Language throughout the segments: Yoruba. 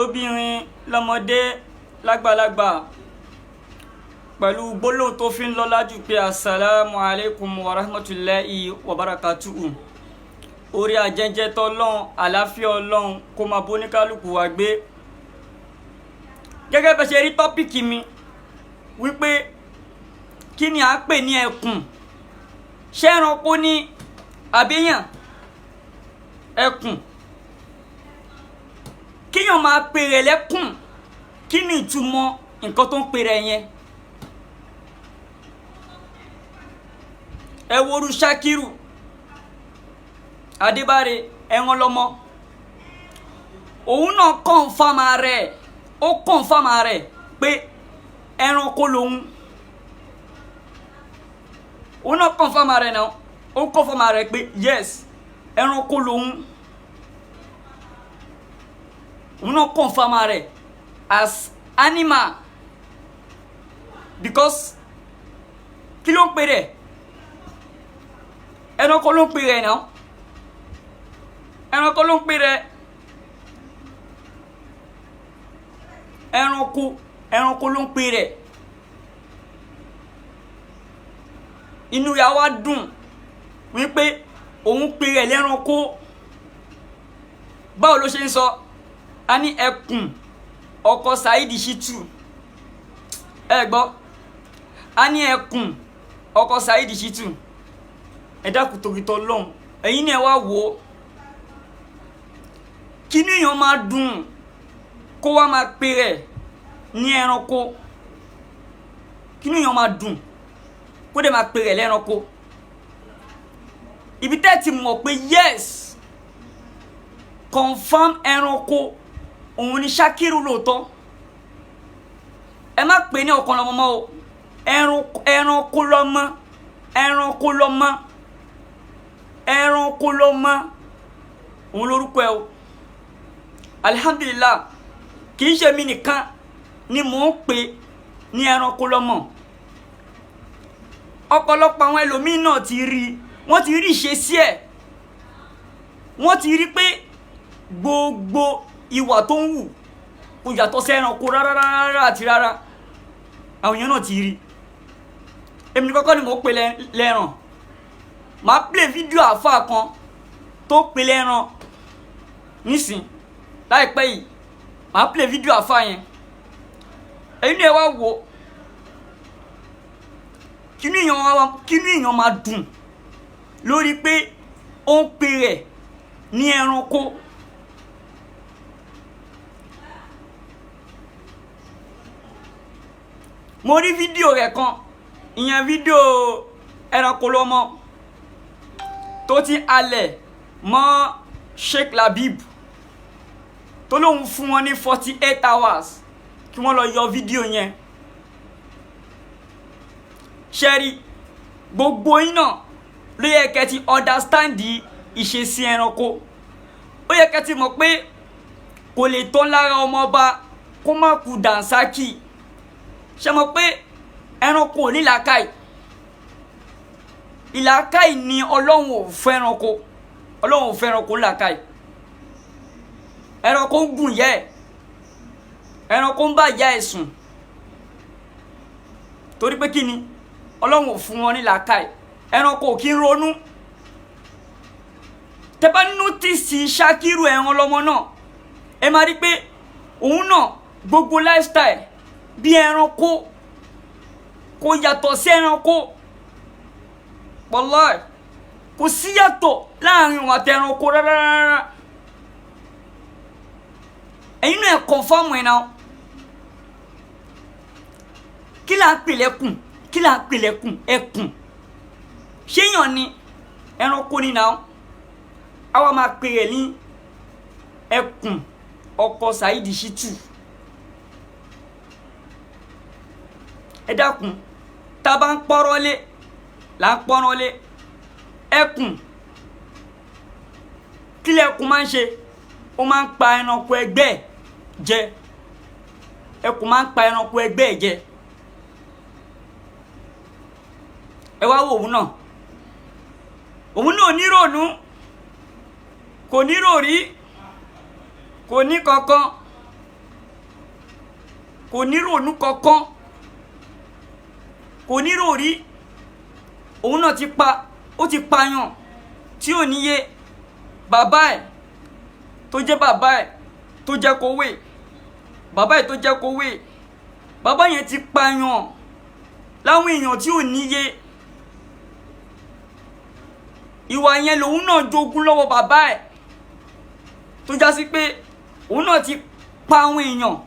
lóbìnrin lọ́mọdé lágbàlagbà pẹ̀lú gbólóhùn tó fi ń lọ́lá jù pé assalamu alaikum wa rahmatullahi wa barakatuhu. Orí ajẹ́jẹ́ tọ́lọ́run àlàáfíà Ọlọ́run kó máa bó ní kálukú wa gbé. Gẹ́gẹ́ bẹ́ ṣe rí tọ́pìkì mi wípé kí ni à ń pè ní ẹkùn, ṣé ẹranko ní àbíyàn? Ẹkùn, kíyàn máa pè rẹ̀ lẹ́kùn, kí ni ìtumọ̀ nǹkan tó ń pè rẹ̀ yẹn? Ẹ woru Ṣakiru Adébáre ẹran lọmọ, òun náà kọ́nfàmà rẹ̀, ó kọ́nfàmà rẹ̀ pé ẹranko lòun. Òun náà kọ́nfàmà rẹ̀ náà, ó kọ́nfàmà rẹ̀ pé yes ẹranko lòun. Òun náà kọ́nfàmà rẹ̀ as animal because kí ló ń pè rẹ̀? Ẹranko ló ń pè rẹ̀ náà, ẹranko ló ń pè rẹ̀. Ẹranko ló ń pè rẹ̀. Inú ya wá dùn wípé òun pè rẹ̀ lẹ́ranko. Báwo ló ṣe ń sọ? A ní ẹkùn ọkọ Saheed Shittu. Ẹ gbọ́, a ní ẹkùn ọkọ Saheed Shittu. Ẹ dákun torí t'Ọlọ́run, ẹ̀yin náà wá wò ó. Kí ni èèyàn máa dùn kó wá máa pè rẹ̀ ní ẹranko? Kí ni èèyàn máa dùn kó dẹ̀ máa pè rẹ̀ lẹ́ranko? Ibi tẹ́ ti mọ̀ pé yes confirm ẹranko òun ni Ṣakiru lóòótọ́. Ẹ má pè ní ọ̀kan lọ́mọ mọ́ o, ẹranko lọ́mọ, ẹranko lọ́mọ, ẹranko lọ́mọ òun lórúkọ ẹ o. Alhamdulillah, kì í ṣe mi nìkan ni mò ń pè ní ẹranko lọ́mọ. Ọ̀pọ̀lọpọ̀ àwọn ẹlòmíín náà ti rí, wọ́n ti rí ìṣesí ẹ̀, wọ́n ti rí pé gbogbo ìwà tó ń wù kò yàtọ̀ sí ẹranko rárá àti rárá. Àwọn èèyàn náà ti rí. Èmi ní kọ́kọ́ ni mò ń pè lẹ́ràn. Màá play fídíò àfáà kan tó pè lẹ́ràn nísìn láìpẹ́ yìí. Màá play fídíò àfáà yẹn. Ẹ̀yin náà wá wò ó. Kí ni èèyàn máa dùn lórí pé ó ń pè rẹ̀ ní ẹranko? Mo rí fídíò rẹ̀ kan, ìyẹn fídíò ẹranko lọ́mọ tó ti halẹ̀ mọ́ Sheikh Labib tó lóun fún wọn ní 48 hours kí wọ́n lọ yọ fídíò yẹn. Ṣẹ́rí, gbogbo yín náà ló yẹ kẹ́ ti understand ìṣesí ẹranko. Ó yẹ kẹ́ ti mọ̀ pé kò lè tán lára ọmọ ọba kó má kú dànsákì. Ṣé mọ̀ pé ẹranko ò ní làákàyè? Ìlàákàyè ni Ọlọ́run ò fẹ́ ẹranko. Ọlọ́run ò fẹ́ ẹranko làákàyè. Ẹranko ń gùn yẹ́ ẹ̀, ẹranko ń bá ìyá ẹ̀ sùn. Torí pé kí ni? Ọlọ́run ò fún wọn ní làákàyè. Ẹranko ò kí ń ronú. Tẹ́ bá notice Ṣakiru ẹran lọ́mọ náà, ẹ máa rí pé òun náà gbogbo lifestyle bí ẹranko kò yàtọ̀ sí ẹranko. Wallahi kò sí yàtọ̀ láàrin òun àti ẹranko rárá. Ẹ̀yin náà confirm ẹ̀ náà. Kí là ń pè lẹ́kùn? Kí là ń pè lẹ́kùn? Ẹkùn. Ṣé èèyàn ni? Ẹranko ni náà. Àwa máa pè rẹ̀ ní ẹkùn ọkọ Saheed Shittu. Ẹ dákun, tá a bá ń pọ́rọ́ lé là ń pọ́nrọ́ lé. Ẹkùn, kí lẹ́kùn máa ń ṣe? Ó máa ń pa ẹranko ẹgbẹ́ ẹ̀ jẹ. Ẹkùn máa ń pa ẹranko ẹgbẹ́ ẹ̀ jẹ. Ẹ wá wo òun náà. Òun náà ní rònú, kò ní ròrí, kò ní kankan. kò ní rònú kankan, kò ní ròrí. Òun náà ó ti pààyàn tí ò níye. Bàbá ẹ̀ tó jẹ́ bàbá ẹ̀ tó jẹ́ kówé, bàbá ẹ̀ tó jẹ́ kówé, bàbá yẹn ti pààyàn láwọn èèyàn tí ò níye. Ìwà yẹn lòun náà jogún lọ́wọ́ bàbá ẹ̀, tó já sí pé òun náà ti pa àwọn èèyàn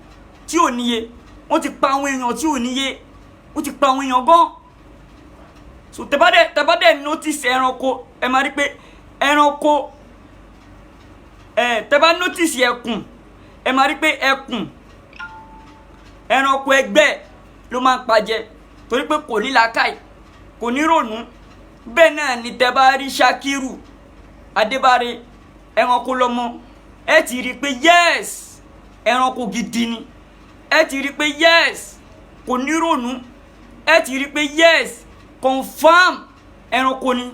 tí ò níye. Wọ́n ti pa àwọn èèyàn tí ò níye, ó ti pa àwọn èèyàn gan. So tẹ́ bá dẹ̀ notice ẹranko, ẹ máa rí pé ẹranko, tẹ́ bá notice ẹkùn, ẹ máa rí pé ẹkùn ẹranko ẹgbẹ́ ló máa ń pajẹ, torí pé kò ní làákàyè, kò ní rònú. Bẹ́ẹ̀ náà ni tẹ́ bá rí Ṣakiru Adébáre, ẹranko lọ́mọ, ẹ ti rí pé yes ẹranko gidi ni. Ẹ ti rí pé yes kò ní rònú. Ẹ ti rí pé yes confirm ẹranko ni,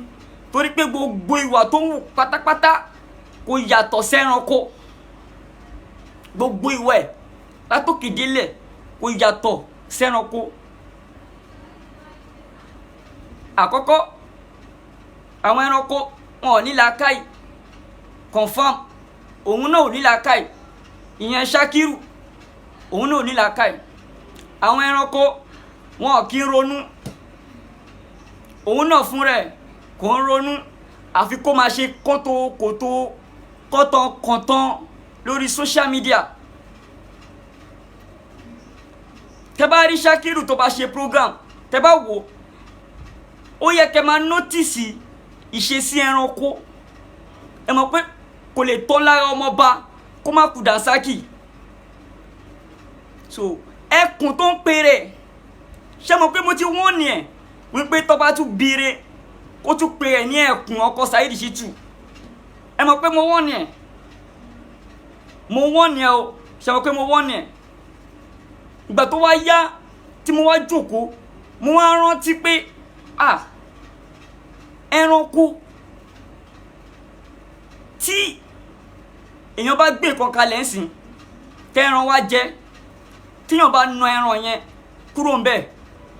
torí pé gbogbo ìwà tó ń wù pátápátá kò yàtọ̀ sẹ́ranko. Gbogbo ìwà ẹ̀ látòkè délẹ̀ kò yàtọ̀ sẹ́ranko. Àkọ́kọ́, àwọn ẹranko wọn ò ní làákàyè, confirm. Òun náà ò ní làákàyè, ìyẹn Ṣakiru, òun náà ò ní làákàyè. Àwọn ẹranko wọn ò kí ń ronú, òun náà fún rẹ̀ kò ń ronú, àfi kó máa ṣe kọ́tàn lórí social media. Tẹ́ bá rí Ṣakiru tó bá ṣe program, tẹ́ bá wò, ó yẹ kẹ́ máa notice ìṣesí ẹranko. Ẹ mọ̀ pé kò lè tọ́ lára ọmọọba kó má kú Dànsákì. So ẹkùn tó ń pèrè, ṣé mọ̀ pé mo ti wọ́n ní ẹ̀ wípé tó bá tún bire kó tún pèrè ní ẹkùn ọkọ Saheed Shittu. Ẹ mọ̀ pé mo wọ́n ní ẹ̀, o, ṣé mọ̀ pé mo wọ́n ní ẹ̀. Ìgbà tó wá yá tí mo wá jókòó, mo wá rántí pé ẹranko tí èèyàn bá gbé nǹkan kalẹ̀ ń sìn kẹran wá jẹ, tíyàn bá na ẹran yẹn kúrò ń bẹ̀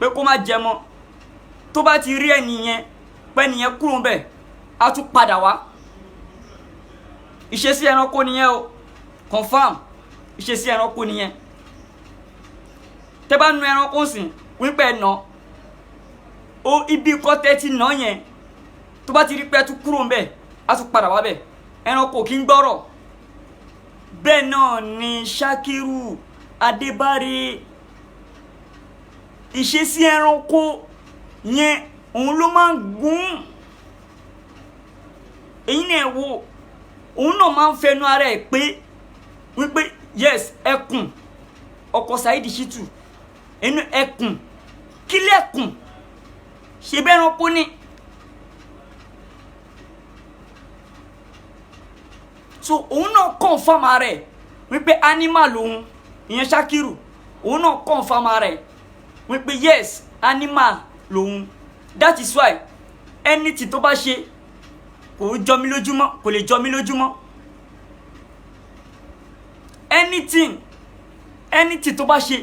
pé kó má jẹ mọ́, tó bá ti rí ẹni yẹn pé ẹni yẹn kúrò ń bẹ̀ á tún padà wá. Ìṣesí ẹranko nìyẹn o, confirm ìṣesí ẹranko nìyẹn. Tẹ́ bá nu ẹranko sìn wípé ẹ̀ nà ó, ibi kọ́tẹ́ ti nà yẹn, tó bá ti rí pé ẹ tún kúrò ń bẹ̀ á tún padà wá bẹ̀. Ẹranko kì í gbọ́rọ̀. Bẹ́ẹ̀ náà ni Ṣakiru Adébáre, ìṣesí ẹranko yẹn òun ló máa ń gún. Èyí ni ẹ wò, òun náà máa ń fẹnu ara ẹ̀ pé wípé yes ẹkùn ọkọ Saheed Shittu, inú ẹkùn kílẹ̀kùn ṣe bẹ́ẹ̀ ẹranko ni. So òun náà confirm ara ẹ̀ wípé animal lòun, ìyẹn Ṣakiru, òun náà confirm ara ẹ̀ wípé yes animal lòun. That is why anything tó bá ṣe kò jọ mí lójúmọ́, kò lè jọ mí lójúmọ́. Anything tó bá ṣe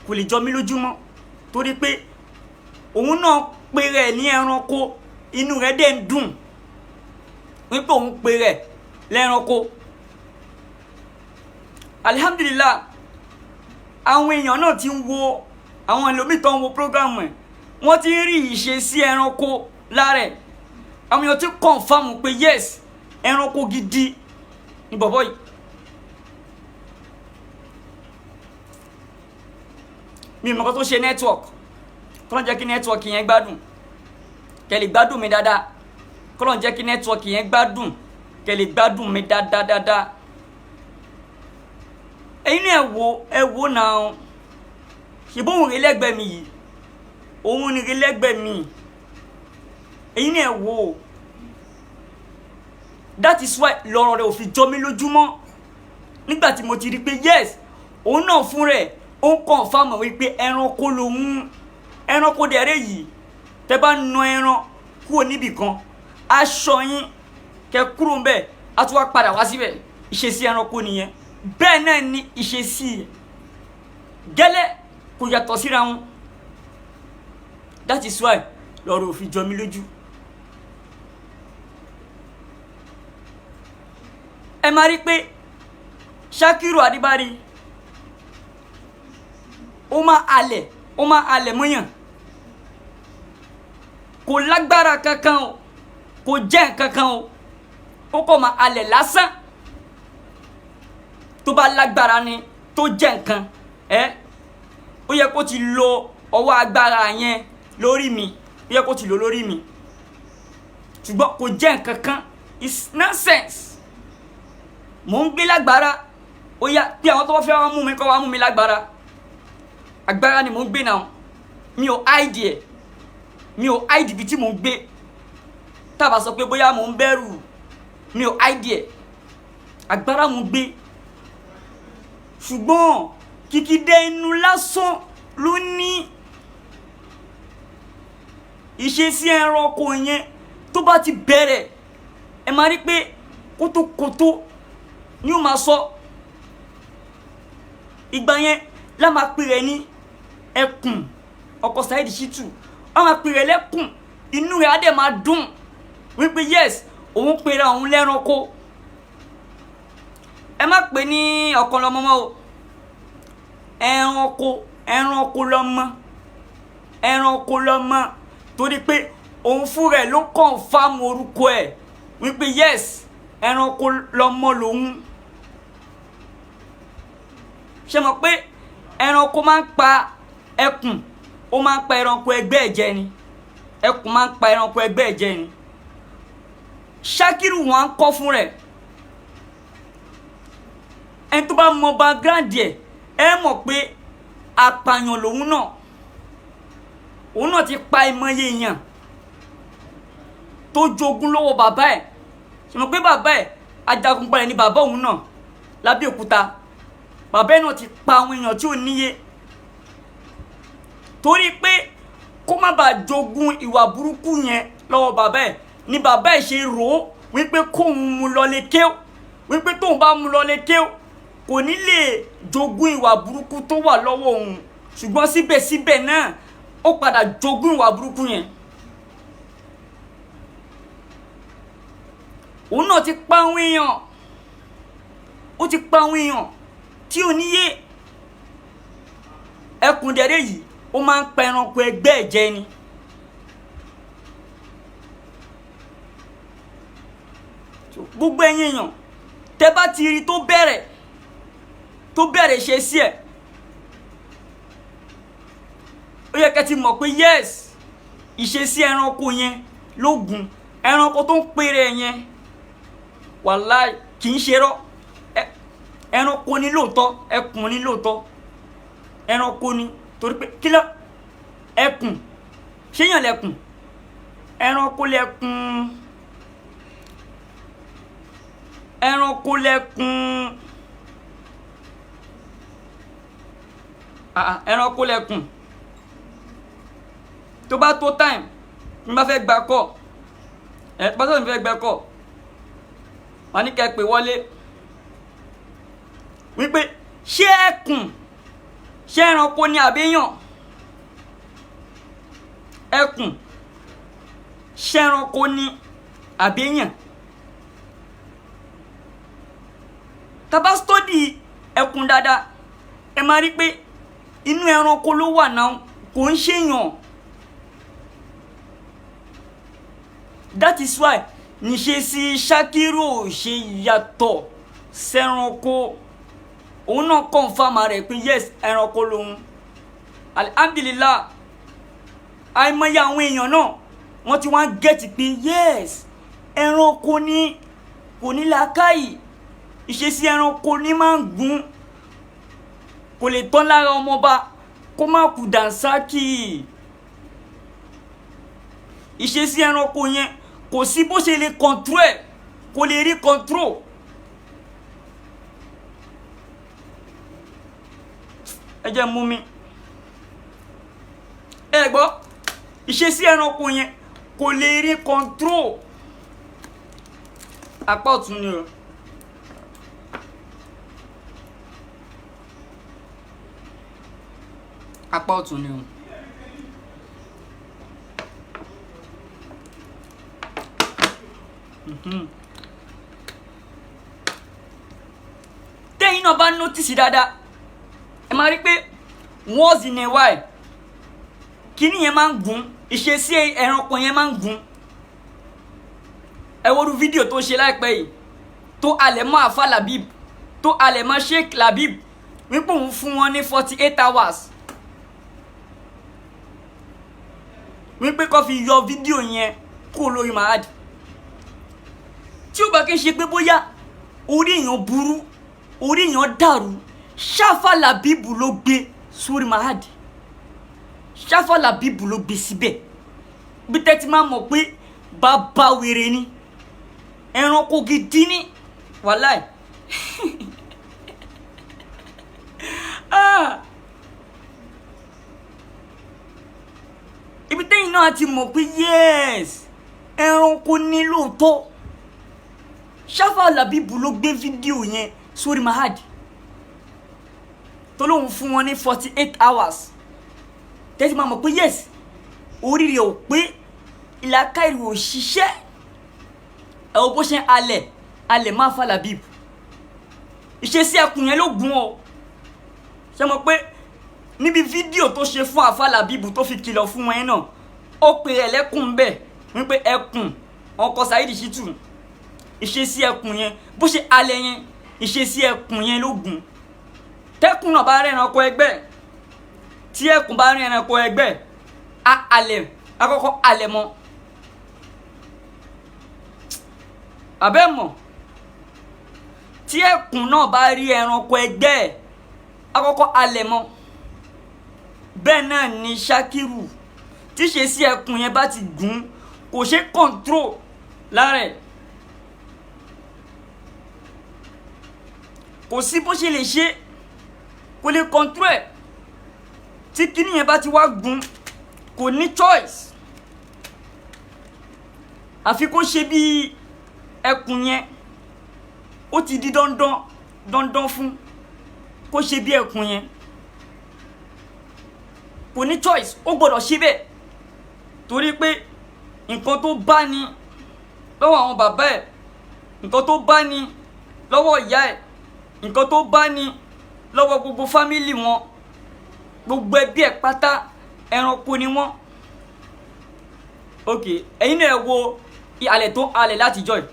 kò lè jọ mí lójúmọ́, torí pé òun náà pe rẹ̀ ní ẹranko, inú rẹ̀ dẹ̀ ń dùn wípé òun pe rẹ̀ lẹ́ranko. Alhamdulillah, àwọn èèyàn náà ti ń wo, àwọn ẹlòmíì tó ń wo program ẹ̀, wọ́n ti ń rí ìṣesí ẹranko lára ẹ̀. Àwọn èèyàn ti confirm pé yes ẹranko gidi ni bọ̀bọ̀ yìí. Mi mọ̀ kó tó ṣe network, kọ́lọ́n jẹ́ kí network yẹn gbádùn, kẹ́ lè gbádùn mi dáadáa. Kọ́lọ́n jẹ́ kí network yẹn gbádùn, kẹ́ lè gbádùn mi dáadáa. Ẹ̀yin ni ẹ wo náà, ṣe bóun rí lẹ́gbẹ̀ẹ́ mi yìí, òun ni rí lẹ́gbẹ̀ẹ́ mi. Ẹ̀yin ni ẹ wo, that is why lọ́rọ̀ rẹ̀ ò fi jọ mí lójúmọ́. Nígbà tí mo ti rí pé yes òun náà fún rẹ̀ ó ń confirm wípé ẹranko lòun. Ẹranko dẹ̀rẹ̀ yìí, tẹ́ bá na ẹran kúrò níbì kan, aṣọ yín kẹ́ kúrò ń bẹ̀ á tún wá padà wá síbẹ̀. Ìṣesí ẹranko nìyẹn. Bẹ́ẹ̀ náà ni ìṣesí gẹ́lẹ́ kò yàtọ̀ síra wọn. That is why lọ́rọ̀ òfin jọ mí lójú. ẹ máa rí pé Sakiru Adébárí ó máa halẹ̀ mọ́yàn, kò lágbára kankan o, kò jẹ́ kankan o, ó kọ́ máa halẹ̀ lásán. tó bá lágbára ni tó jẹ́ nǹkan ó yẹ kó ti lo ọwọ́ agbára yẹn lórí mi, ó yẹ kó ti lò lórí mi, ṣùgbọ́n kò jẹ́ nǹkan kan. It's nonsense. mò ń gbé lágbára, ó yá pé àwọn tó bá fẹ́ wá mú mi kọ́ wá mú mi lágbára. agbára ni mò ń gbé náà, mi ò hide ẹ̀, mi ò hide ibi tí mò ń gbé. tá bá sọ pé bóyá mò ń bẹ̀rù, mi ò hide ẹ̀, agbára mò ń gbé. ṣùgbọ́n kìkìdé inú lásán ló ní. ìṣesí ẹranko yẹn tó bá ti bẹ̀rẹ̀, ẹ máa rí pé kótókótó ni ó máa sọ. ìgbà yẹn la máa pè rẹ̀ ní ẹkùn. ọkọ Saheed Shittu a máa pè rẹ̀ lẹ́kùn, inú rẹ̀ á dẹ̀ máa dùn wípé yes òun pèrè òun lẹ́ranko. ẹ má pè ní ọ̀kan lọ́mọ mọ́ o, ẹranko lọ́mọ torí pé òun fún rẹ̀ ló confirm orúkọ ẹ̀ wípé yes ẹranko lọ́mọ lòun. ṣé mọ̀ pé ẹranko máa ń pa ẹkùn, ó máa ń pa ẹranko ẹgbẹ́ ẹ̀ jẹ ni, ẹkùn máa ń pa ẹranko ẹgbẹ́ ẹ̀ jẹ ni. Sakiru wọn á kọ́ fún rẹ̀. ẹni tó bá mọ background ẹ mọ̀ pé apààyàn lòun náà. òun náà ti pa ìmọye èèyàn tó jogún lọ́wọ́ bàbá ẹ̀. ṣé mọ̀ pé bàbá ẹ̀ ajagunbalẹ̀ ni bàbá òun náà l'Abẹ́òkúta. bàbá ẹ̀ náà ti pa àwọn èèyàn tí ò níye. torí pé kó má bàa jogún ìwà burúkú yẹn lọ́wọ́ bàbá ẹ̀ ni bàbá ẹ̀ ṣe rò ó wípé kóun mú lọ lé kéw, wípé tóun bá mú lọ lé kéw kò ní lè jogún ìwà burúkú tó wà lọ́wọ́ òun. ṣùgbọ́n síbẹ̀síbẹ̀ náà ó padà jogún ìwà burúkú yẹn. òun náà ti pa àwọn èèyàn, ó ti pa àwọn èèyàn tí ò níye. ẹkùn dẹ̀rẹ̀ yìí ó máa ń pa ẹranko ẹgbẹ́ ẹ̀ jẹ ni. gbogbo ẹ̀yin èèyàn tẹ́ bá ti rí tó bẹ̀rẹ̀ ṣe sí ẹ̀, ó yẹ kẹ́ ti mọ̀ pé yes ìṣesí ẹranko yẹn ló gùn. ẹranko tó ń pèrè yẹn wàláì kì í ṣe rọ́. ẹranko ni lóòótọ́, ẹkùn ni lóòótọ́, ẹranko ni. torí pé kí ló ẹkùn ṣéyàn lẹkùn, ẹranko lẹkùn, ẹranko lẹkùn, ẹranko lẹkùn. tó bá tó time n bá fẹ́ gba kọ́ pásítọ̀ mi fẹ́ gba kọ́ wọ́n ní kẹ́ pè wọlé wípé ṣé ẹkùn ṣé ẹranko ni àbíyàn. ẹkùn ṣé ẹranko ni àbíyàn. tá bá study ẹkùn dáadáa ẹ máa rí pé inú ẹranko ló wà náà, kò ń ṣèyàn. that is why níṣe sí Sakiru ṣe yàtọ̀ sẹ́ranko. òun náà confirm rẹ̀ pé yes ẹranko lòun. alhamdulillah àìmọye àwọn èèyàn náà wọ́n ti wá gẹ̀tì pé yes ẹranko ni, kò ní làákàyè. ìṣesí ẹranko ní máa ń gún, kò lè tán lára ọmọọba kó má kú dànsákì. ìṣesí ẹranko yẹn kò sí bó ṣe lè control ẹ̀, kò lè rí control. ẹ jẹ́ mú mi. ẹ gbọ́ ìṣesí ẹranko yẹn kò lè rí control. apá ọ̀tún ni o. apá ọ̀tún ni o. Tẹ́yìn náà bá notice dáadáa ẹ máa rí pé once in a while kíní yẹn máa ń gùn, ìṣesí ẹranko yẹn máa ń gùn. Ẹ wo irú fídíò tó ṣe láìpẹ́ yìí tó alẹ̀ mọ́ Alfa Labib, tó alẹ̀ mọ́ Sheikh Labib wípé òun fún wọn ní 48 hours wípé kó fi yọ fídíò yẹn kúrò lórí Mohbad. Tí ó bá kí n ṣe pé bóyá orí èèyàn burú, orí èèyàn dàrú, Alfa Labib ló gbé sórí Mohbad, Alfa Labib ló gbé síbẹ̀. Bí tẹ́tí máa mọ̀ pé bàbá wèrè ni, ẹranko gidi ni, wàláì. Ibi tẹ́yìn náà ti mọ̀ pé yes ẹranko ní lóòótọ́. Alfa Labib ló gbé fídíò yẹn sórí Mohbad tó lóun fún wọn ní 48 hours. Tẹ́tí máa mọ̀ pé yes oríire ò pé ìlàkàìrì ò ṣiṣẹ́. Ẹ wo bó ṣe alẹ̀ má Alfa Labib. Ìṣesí ẹkùn yẹn ló gùn ọ́. Ṣé mọ̀ pé níbi fídíò tó ṣe fún Alfa Labib tó fi kìlọ̀ fún wọn náà ó pe ẹlẹ́kùn bẹ́ẹ̀ wípé ẹkùn ọkọ Saheed Shittu. Ìṣesí ẹkùn yẹn bó ṣe alẹ̀ yẹn, ìṣesí ẹkùn yẹn ló gùn. Tẹ́kùn náà bá rẹ́ ẹranko ẹgbẹ́, tí ẹkùn bá rẹ́ ẹranko ẹgbẹ́ akọ́kọ́ alẹ̀ mọ́. Àbẹ́ mọ̀ tí ẹkùn náà bá rí ẹranko ẹgbẹ́ akọ́kọ́ alẹ̀ mọ́. Bẹ́ẹ̀ náà ni Shakiru tí ṣe sí ẹkùn yẹn bá ti gùn kò ṣe control lára ẹ̀. Kò sí bó ṣe lè ṣe kò lè control ẹ̀. Tí kíní yẹn bá ti wá gùn kò ní choice àfi kó ṣe bí ẹkùn yẹn ó ti di dandan fún kó ṣe bí ẹkùn yẹn. Kò ní choice, ó gbọ́dọ̀ ṣe bẹ́ẹ̀ torí pé nǹkan tó bá ní lọ́wọ́ àwọn bàbá ẹ̀, nǹkan tó bá ní lọ́wọ́ ìyá ẹ̀, nǹkan tó bá ní lọ́wọ́ gbogbo fámìlì wọn, gbogbo ẹbí ẹ̀ pátá ẹranko ni wọ́n. Ok, ẹ̀yin náà ẹ wo alẹ̀ tó alẹ̀ láti jọ́ ẹ̀,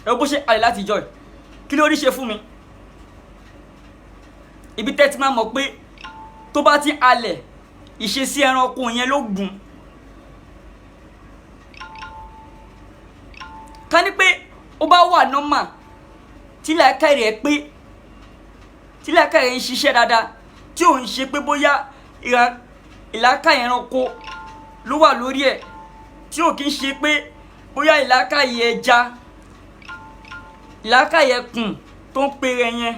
ẹ wo bó ṣe alẹ̀ láti jọ́ ẹ̀, kí ló rí ṣe fún mi? Ibi tẹ́tí máa mọ̀ pé tó bá ti alẹ̀ ìṣesí ẹranko yẹn ló gùn. Ká ní pé ó bá wà normal tí làákàyè rẹ̀ pé, tí làákàyè ń ṣiṣẹ́ dáadáa, tí ò ń ṣe pé bóyá ìlàkàyè ẹranko ló wà lórí ẹ̀, tí ò kí ń ṣe pé bóyá ìlàkàyè ẹja, ìlàkàyè ẹkùn tó ń pe rẹ̀ yẹn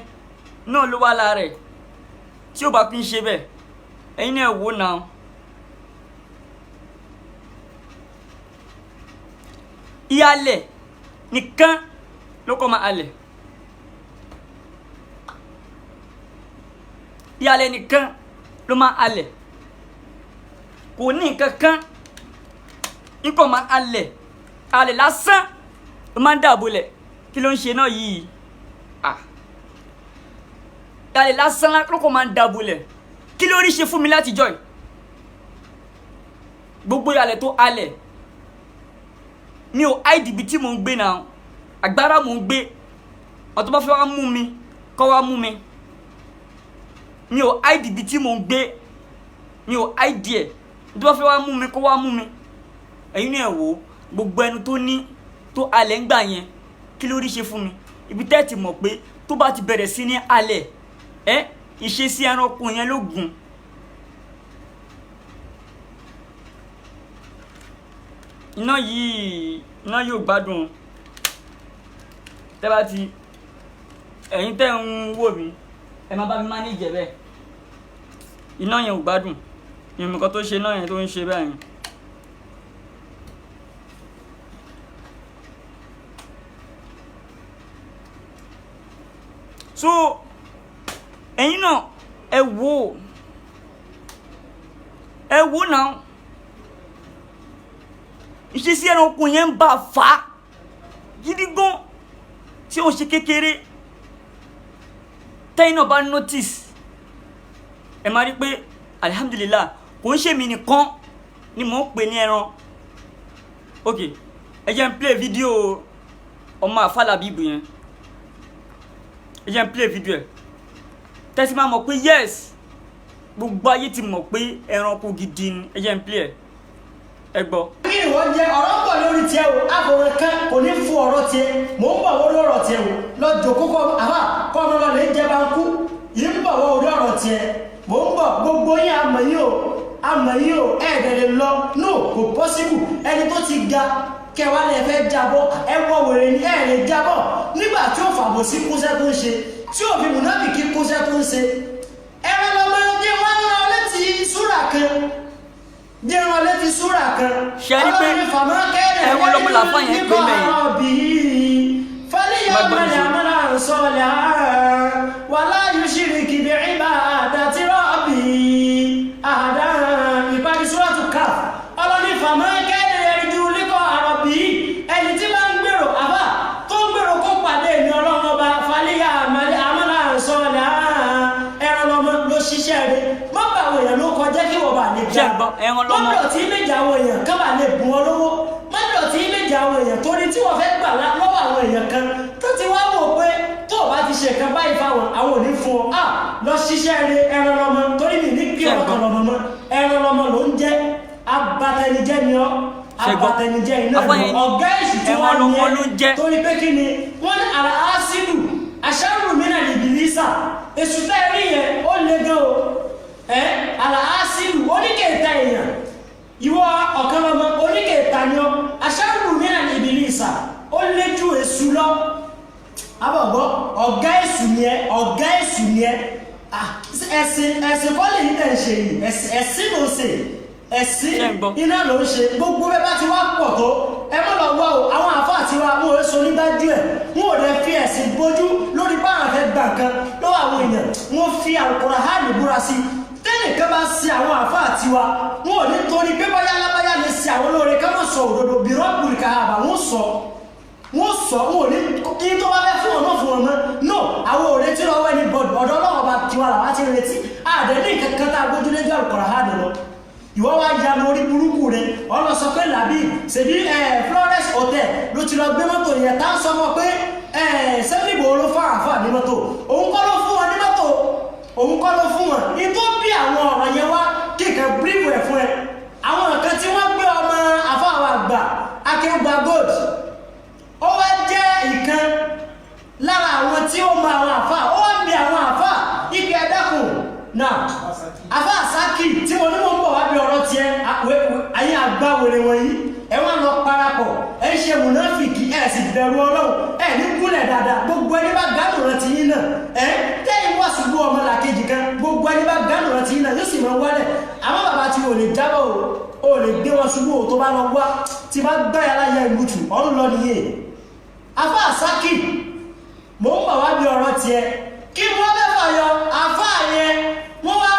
náà ló wà lára ẹ̀, tí ò bá kí ń ṣe bẹ́ẹ̀ ẹ̀yin náà wò náà. Ìhàlẹ̀ nìkan ló kọ́ máa halẹ̀. Ìhàlẹ̀ nìkan ló máa halẹ̀. Kò ní nǹkan kan ikọ̀ máa halẹ̀. Halẹ̀ lásán ló máa ń dàbọ̀lẹ̀. Kí ló ń ṣe náà yìí? Halẹ̀ lásán ló kọ́ máa ń dàbọ̀lẹ̀. Kí ló rí ṣe fún mi láti joy? Gbogbo ìhàlẹ̀ tó halẹ̀ mi ò hide ibi tí mò ń gbé náà, agbára mò ń gbé. Àwọn tó bá fẹ́ wá mú mi kó wá mú mi. Mi ò hide ibi tí mò ń gbé, mi ò hide ẹ̀. Tó bá fẹ́ wá mú mi kó wá mú mi. Ẹ̀yin náà wò gbogbo ẹnu tó ní tó halẹ̀ ń gbà yẹn, kí ló rí ṣe fún mi? Ibi tẹ́ ti mọ̀ pé tó bá ti bẹ̀rẹ̀ sí ní halẹ̀ ìṣesí ẹranko yẹn ló gùn. Iná yóò gbádùn. Tẹ́ bá ti ẹ̀yin tẹ́ ń wò mí ẹ má bá mi manage bẹ́ẹ̀. Iná yẹn ò gbádùn. Ìmọ̀ nǹkan tó ṣe náà yẹn tó ń ṣe báyìí. So ẹ̀yin náà ẹ wò ẹ wò náà ìṣesí ẹranko yẹn ń bá fà á gidi gan tí ó ṣe kékeré tẹ́yìn náà bá notice ẹ máa rí pé alhamdulillah kò ń ṣe mí nìkan ni mò ń pè ní ẹran. Ok, ẹ jẹ́ n play video ọmọ Àfàlàbíbù yẹn, ẹ jẹ́ n play video ẹ̀ tẹ́sí máa mọ̀ pé yes gbogbo ayé ti mọ̀ pé ẹranko gidi ni. ẹ jẹ́ n play ẹ gbọ́. kí ni wọ́n jẹ́ ọ̀rọ̀ pọ̀ lórí tiẹ̀ o àbọ̀rẹ̀ kan kò ní fún ọ̀rọ̀ tiẹ̀ mò ń bọ̀ wọ́n lọ́rọ̀ tiẹ̀ o lọ́jọ́ kókó àbá kọ́ ọmọ lọ́lẹ̀ ń jẹ́ bá ń kú yìí ń bọ̀ wọ́n orí ọ̀rọ̀ tiẹ̀ mò ń bọ̀ gbogbo yín àmọ̀ yìí o ẹ̀ẹ́dẹ̀rẹ̀ lọ no kò pọ́sibù ẹni tó ti ga kẹwàá lè fẹ́ jábọ́ ẹwọ́ wèrè ní ẹ̀rẹ̀ jábọ́ nígbà tí ó fàbọ̀ sí kúnṣẹ́ tó ń ṣe tí ò fi mùnáfìkì kúnṣẹ́ tó ń ṣe ẹ̀rọ lọ́mọ jẹ́ wọ́n rán létí súrà kan jẹ́ wọn létí súrà kan ọlọ́run fàmọ́ kẹ́rẹ̀ ẹ̀wọ̀n lọ́mọ làfọ́ yẹn pé mẹ́yìn fàlíyà mọ́lẹ̀ àmọ́lá sọ́ọ̀lẹ̀ wà láyé ṣìrìkì bí ìbá àdàtí rọ́ọ̀bì àdá ìparí súràtù Káf ọlọ́ni fàmọ́ kẹ́rẹ̀ ẹ̀rìjú líkọ̀ àrọ̀bì ẹni tí bá ń gbèrò àbá tó ń gbèrò kó pàdé ní ọlọ́run ọba fàlíyà àmọ́lá sọ́ọ̀lẹ̀ ẹ̀rọ lọ́mọ ló ṣiṣẹ́ rẹ̀ má bà àwọn èèyàn ló kọjá kí wọ́n bà lè jà mọ́dọ̀ tí méjì àwọn èèyàn ká bà lè bùn ọ lówó mọ́dọ̀ tí méjì àwọn èèyàn torí tí wọ́n fẹ́ gbà lọ́wọ́ àwọn èèyàn kan tó ti wá wò pé tó o bá ti ṣe nǹkan báyìí fáwọn àwọn ò ní fún ọ lọ ṣiṣẹ́ rẹ̀ ẹ̀rọ lọ́mọ torí mi ní kí ọkọ̀ lọ́mọ mọ́ ẹ̀rọ lọ́mọ ló ń jẹ́ abatẹnijẹ́ ni ọ́ abatẹnijẹ́ iná ni ọ̀gá èṣù tí wọ́n ní torí pé kí ni wọ́n ní àrà ásídù aṣáàrùn mìíràn ìbìlísà èṣù tẹ́ rí yẹn ó le gan o àrà ásídù oníkèéta èèyàn ìwọ ọ̀kan lọ́mọ oníkèéta ni ọ́ aṣáàrùn mìíràn ìbìlísà ó lé ju èṣù lọ abọ̀gbọ́ ọ̀gá èṣù ni ẹ ẹ̀sìn kọ́ lè ní tẹ̀ ń ṣe yìí ẹ̀sìn ló ṣe ẹ̀sìn iná ló ń ṣe gbogbo bẹ́ẹ̀ bá ti wá pọ̀ tó ẹ mọ́ lọ wá o àwọn àfáà tí wa wọn ò so nígbàjú ẹ̀ wọn ò lè fi ẹ̀sìn bójú lórí báwọn fẹ́ gbà kan lọ́wọ́ àwọn èèyàn wọn fi Al-Qur'ani búra sí tẹ́lẹ̀ kan bá ṣe àwọn àfáà tí wa wọn ò ní torí pé báyá lábáyá lè ṣe àwọn olóore ká mọ̀ sọ òdodo bí rọ́ọ̀bù kàábà wọn sọ wọn ò ní kí tó bá fẹ́ fún ọmọ fún ọmọ no àwọn òre tí lọ́wọ́ ẹni bọ̀dọ̀ ọ̀dọ́ ọlọ́wọ́ bá tiwa làwọn ti retí àdẹ́ní kankan tá a gbójú lẹ́jọ́ Al-Qur'ani lọ ìwọ́ wá ya lórí burúkú rẹ̀ ọlọ́ sọ pé làbí ṣèbí Flores Hotel ló ti lọ gbé mọ́tò yẹn tá ń sọ mọ́ pé sẹ́fìbò ló fún àfà ní mọ́tò òun kọ́ ló fún wọn ní mọ́tò òun kọ́ ló fún wọn ní tó bí àwọn ọ̀rọ̀ yẹn wá kíkẹ́ bírífù ẹ̀ fún ẹ àwọn nǹkan tí wọ́n gbé ọmọ àfáwà àgbà Akéwùgbà Gold ó wá jẹ́ ìkan lára àwọn tí ó mọ àwọn àfà ó wá ń bi àwọn àfà ibi ẹ̀dẹ́kùn náà àfà Sákì tí mo ní mo ń bọ̀ wá bí ọ̀rọ̀ tiẹ̀ ayé àgbáwèrè wọ̀nyí ẹ wá lọ parapọ̀ ẹ ṣe mùnáfìkì ẹ sì bẹ̀rù Ọlọ́run ẹ ní kúnlẹ̀ dáadáa gbogbo ẹni bá gánù rántí yín náà tẹ́yìn wá ṣubú ọmọ làkejì kan gbogbo ẹni bá gánù rántí yín náà yóò sì máa wálẹ̀ àmọ́ bàbá tí o lè jábọ̀ o lè gbé wọn ṣubú o tó bá lọ wá tí bá gbáyà láyà ìmútù ọ̀run lọ nìyẹn àfà Sákì mò ń bọ̀ wá bí ọ̀rọ̀ tiẹ̀ kí wọ́n bẹ́ fàyọ àfà yẹn wọ́n wá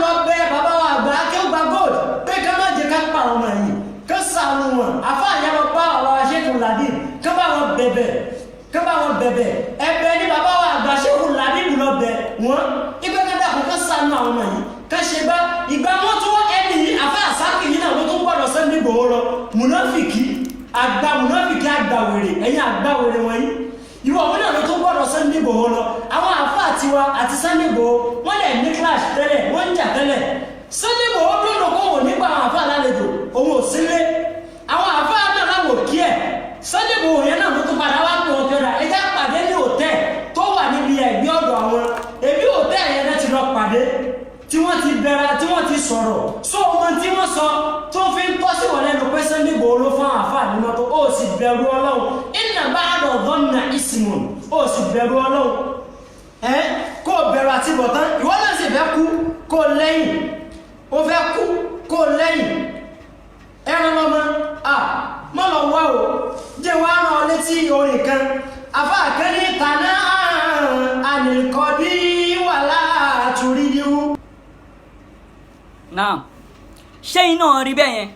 lọ bẹ bàbá wa àgbà Akéwùgbà Gold pé ká má jẹ ká pàrọ̀ mọ̀ yìí ká sànù wọn àfà yẹn lọ bá àwọn aṣẹ́kùn làdí ká bá wọn bẹ̀bẹ̀ ẹ̀bẹ̀ ní bàbá wa àgbà aṣẹ́kùn làdí lọ bẹ̀ wọ́n ibẹ̀ ká dàkú ká sànù àwọn ọmọ yìí ká ṣe bá ìgbà wọn tó ẹni yìí àfà Sákì yìí náà wọ́n tó gbọ́dọ̀ Sunday Igboho lọ mùnáfìkì àgbà wèrè ẹ̀yìn àgbà wèrè wọ̀nyí ìwọ wọn náà ló tó gbọ́dọ̀ Sunday Igboho lọ àwọn àfáà tiwa àti Sunday Igboho wọ́n lè ní clash tẹ́lẹ̀ wọ́n ń jà tẹ́lẹ̀ Sunday Igboho dúró kó wò nípa àwọn àfáà lálejò òun ò sílé àwọn àfáà náà láwò kí ẹ̀ Sunday Igboho yẹn náà ló tó padà wá pé wọn kẹ́ra ẹjá pàdé ní hòtẹ́ẹ̀ tó wà níbi ẹ̀gbẹ́ ọ̀dọ̀ àwọn èbí hòtẹ́ẹ̀ yẹn náà ti lọ pàdé tí wọ́n ti bẹ̀rẹ̀ tí wọ́n ti sọ̀rọ̀ sọ ọmọ tí wọ́n sọ tó fi ń tọ́ sí wọlé lọ pé Sunday Igboho ló fún àfáà ní mọ́tò ó sì bẹ̀rù Ọlọ́run inna ba'da dhanni ismun ó sì bẹ̀rù Ọlọ́run kó bẹ̀rù àti bọ̀tán ìwọ́n náà sì fẹ́ kú kó lẹ́yìn ó fẹ́ kú kó lẹ́yìn ẹran lọ́mọ mọ́ lọ wá o jẹ́ wá rán ọ létí orin kan àfáà kan ní tànà ànìkọ́dí wà látúrídìí. Náà ṣẹ́yìn náà rí bẹ́ẹ̀ yẹn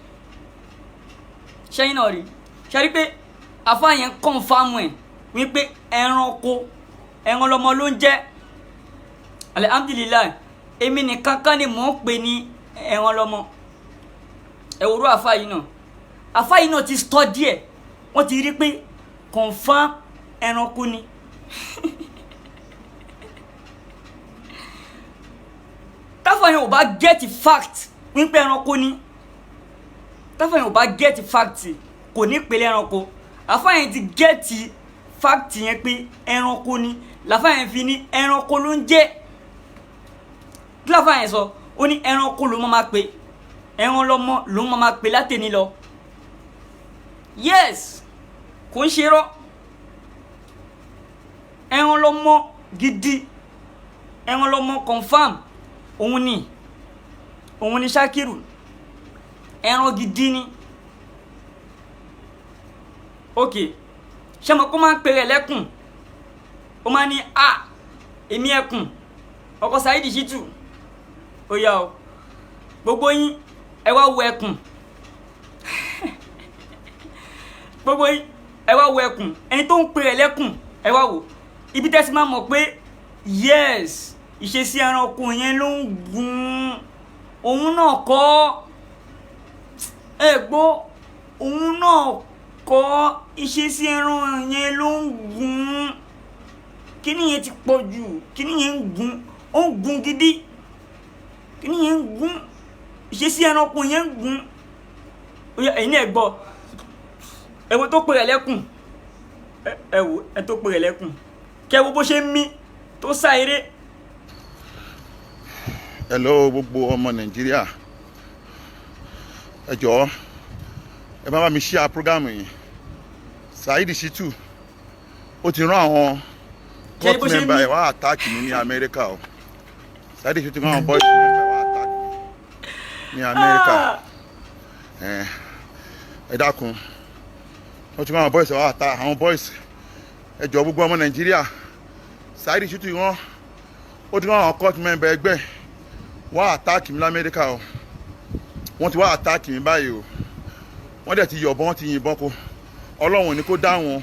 ṣẹ́yìn náà rí ṣẹ́rí pé àfa yẹn kọ́nfàmù ẹ̀ wípé ẹran lọmọ ló ń jẹ́ alhamdulilayi èmi nìkan kan ni mò ń pè ní ẹran lọmọ ẹ̀wòrú àfa yìí náà ti study ẹ̀ wọ́n ti rí pé confam ẹranko ni táfà yẹn ò bá get fact wípé ẹranko ni táfà yẹn ò bá get fact kò ní pèlè ẹranko àfà yẹn ti get fact yẹn pé ẹranko ni làfà yẹn fi ní ẹranko ló ń jẹ́ kí làfà yẹn sọ ó ní ẹranko ló máa pè ẹran lọmọ ló máa pè látẹni lọ yes kò ń ṣe rọ ẹran lọmọ gidi ẹran lọmọ confam òun ni Sakiru ẹran gidi ni ok ṣé mo kó máa ń pèrè lẹ́kùn ó máa ní èmi ẹkùn ọkọ Saheed Shittu ó yá o gbogbo yín ẹ wá wo ẹkùn gbogbo yín ẹ wá wo ẹkùn ẹni tó ń pèrè lẹ́kùn ẹ wá wò ibi tẹ́sí máa mọ̀ pé yes ìṣesí ẹranko yẹn ló ń gun òun náà kọ́ ẹ gbọ́ òun náà kọ́ ìṣesí ẹran yẹn ló ń gun kíní yẹn ti pọ̀ jù kíní yẹn ń gun ó ń gun gidi kíní yẹn ń gun ìṣesí ẹranko yẹn ń gun ẹ̀yin náà gbọ́ ẹ̀wọ̀n tó pèrè lẹ́kùn ẹ̀wọ̀ ẹ̀ tó pèrè lẹ́kùn kẹ́wọ́ bó ṣe ń mí tó sá eré. Hello gbogbo ọmọ Nàìjíríà ẹ jọ̀ọ́ ẹ bá mi share program yìí Saheed Shittu ó ti rán àwọn court member ẹ̀ wá attack mi ní Amẹ́ríkà o Saheed Shittu rán àwọn boys member wá attack mi ní Amẹ́ríkà ẹ dákun wọ́n ti rán àwọn boys wá attack àwọn boys ẹ jọ̀ọ́ gbogbo ọmọ Nàìjíríà Saheed Shittu rán ó ti rán àwọn court member ẹgbẹ́ wọ́n attack mi l'Amẹ́ríkà o wọ́n ti wá attack mi báyìí o wọ́n dẹ̀ ti yọ̀bọ̀n ti yìnbọn kó Ọlọ́run ní kó dá wọn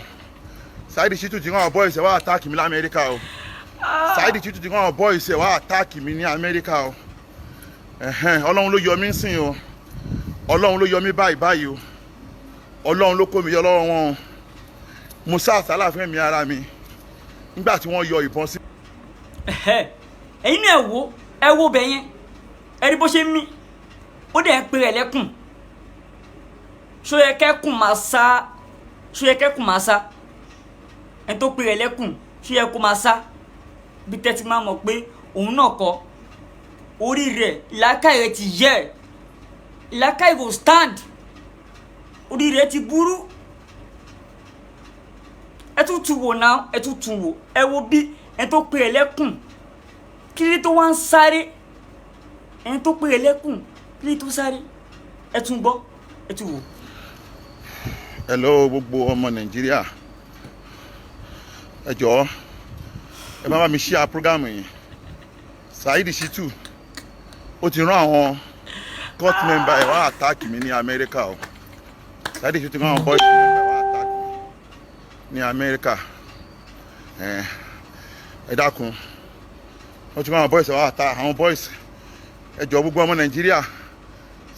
Saheed Shittu ti rán àwọn boys wá attack mi l'Amẹ́ríkà o Saheed Shittu ti rán àwọn boys wá attack mi ní Amẹ́ríkà o Ọlọ́run ló yọ mí sìn o Ọlọ́run ló yọ mí báyìí o Ọlọ́run ló kó mi yọ lọ́wọ́ wọn o mo sá àsálà fún ẹ̀mí ara mi nígbà tí wọ́n yọ ìbọn sí. ẹ̀yin náà ẹ wo bẹ̀ yẹn ẹ rí bó ṣe ń mí ó dẹ̀ ń pèrè lẹ́kùn ṣó yẹ kẹ́kùn máa sá ẹ tó pèrè lẹ́kùn ṣó yẹ kó máa sá bí tẹ́tí máa mọ̀ pé òun náà kọ́ orí rẹ̀ ìlàkàì rẹ̀ ti yẹ̀ ìlàkàì kò stand orí rẹ̀ ti burú ẹ tún tún wò náà ẹ tún tún wò ẹ wo bí ẹ tó pèrè lẹ́kùn kí tó wá ń sáré ẹni tó pèrè lẹ́kùn kí tó sáré ẹ tún gbọ́ ẹ tún wò. Hello gbogbo ọmọ Nàìjíríà ẹ jọ̀ọ́ ẹ bá mi share program yìí Saheed Shittu ó ti rán àwọn court member ẹ̀ wá attack mi ní Amẹ́ríkà o Saheed Shittu rán àwọn boys member wá attack mi ní Amẹ́ríkà ẹ dákun wọ́n ti rán àwọn boys wá attack àwọn boys ẹ jọ̀ọ́ gbogbo ọmọ Nàìjíríà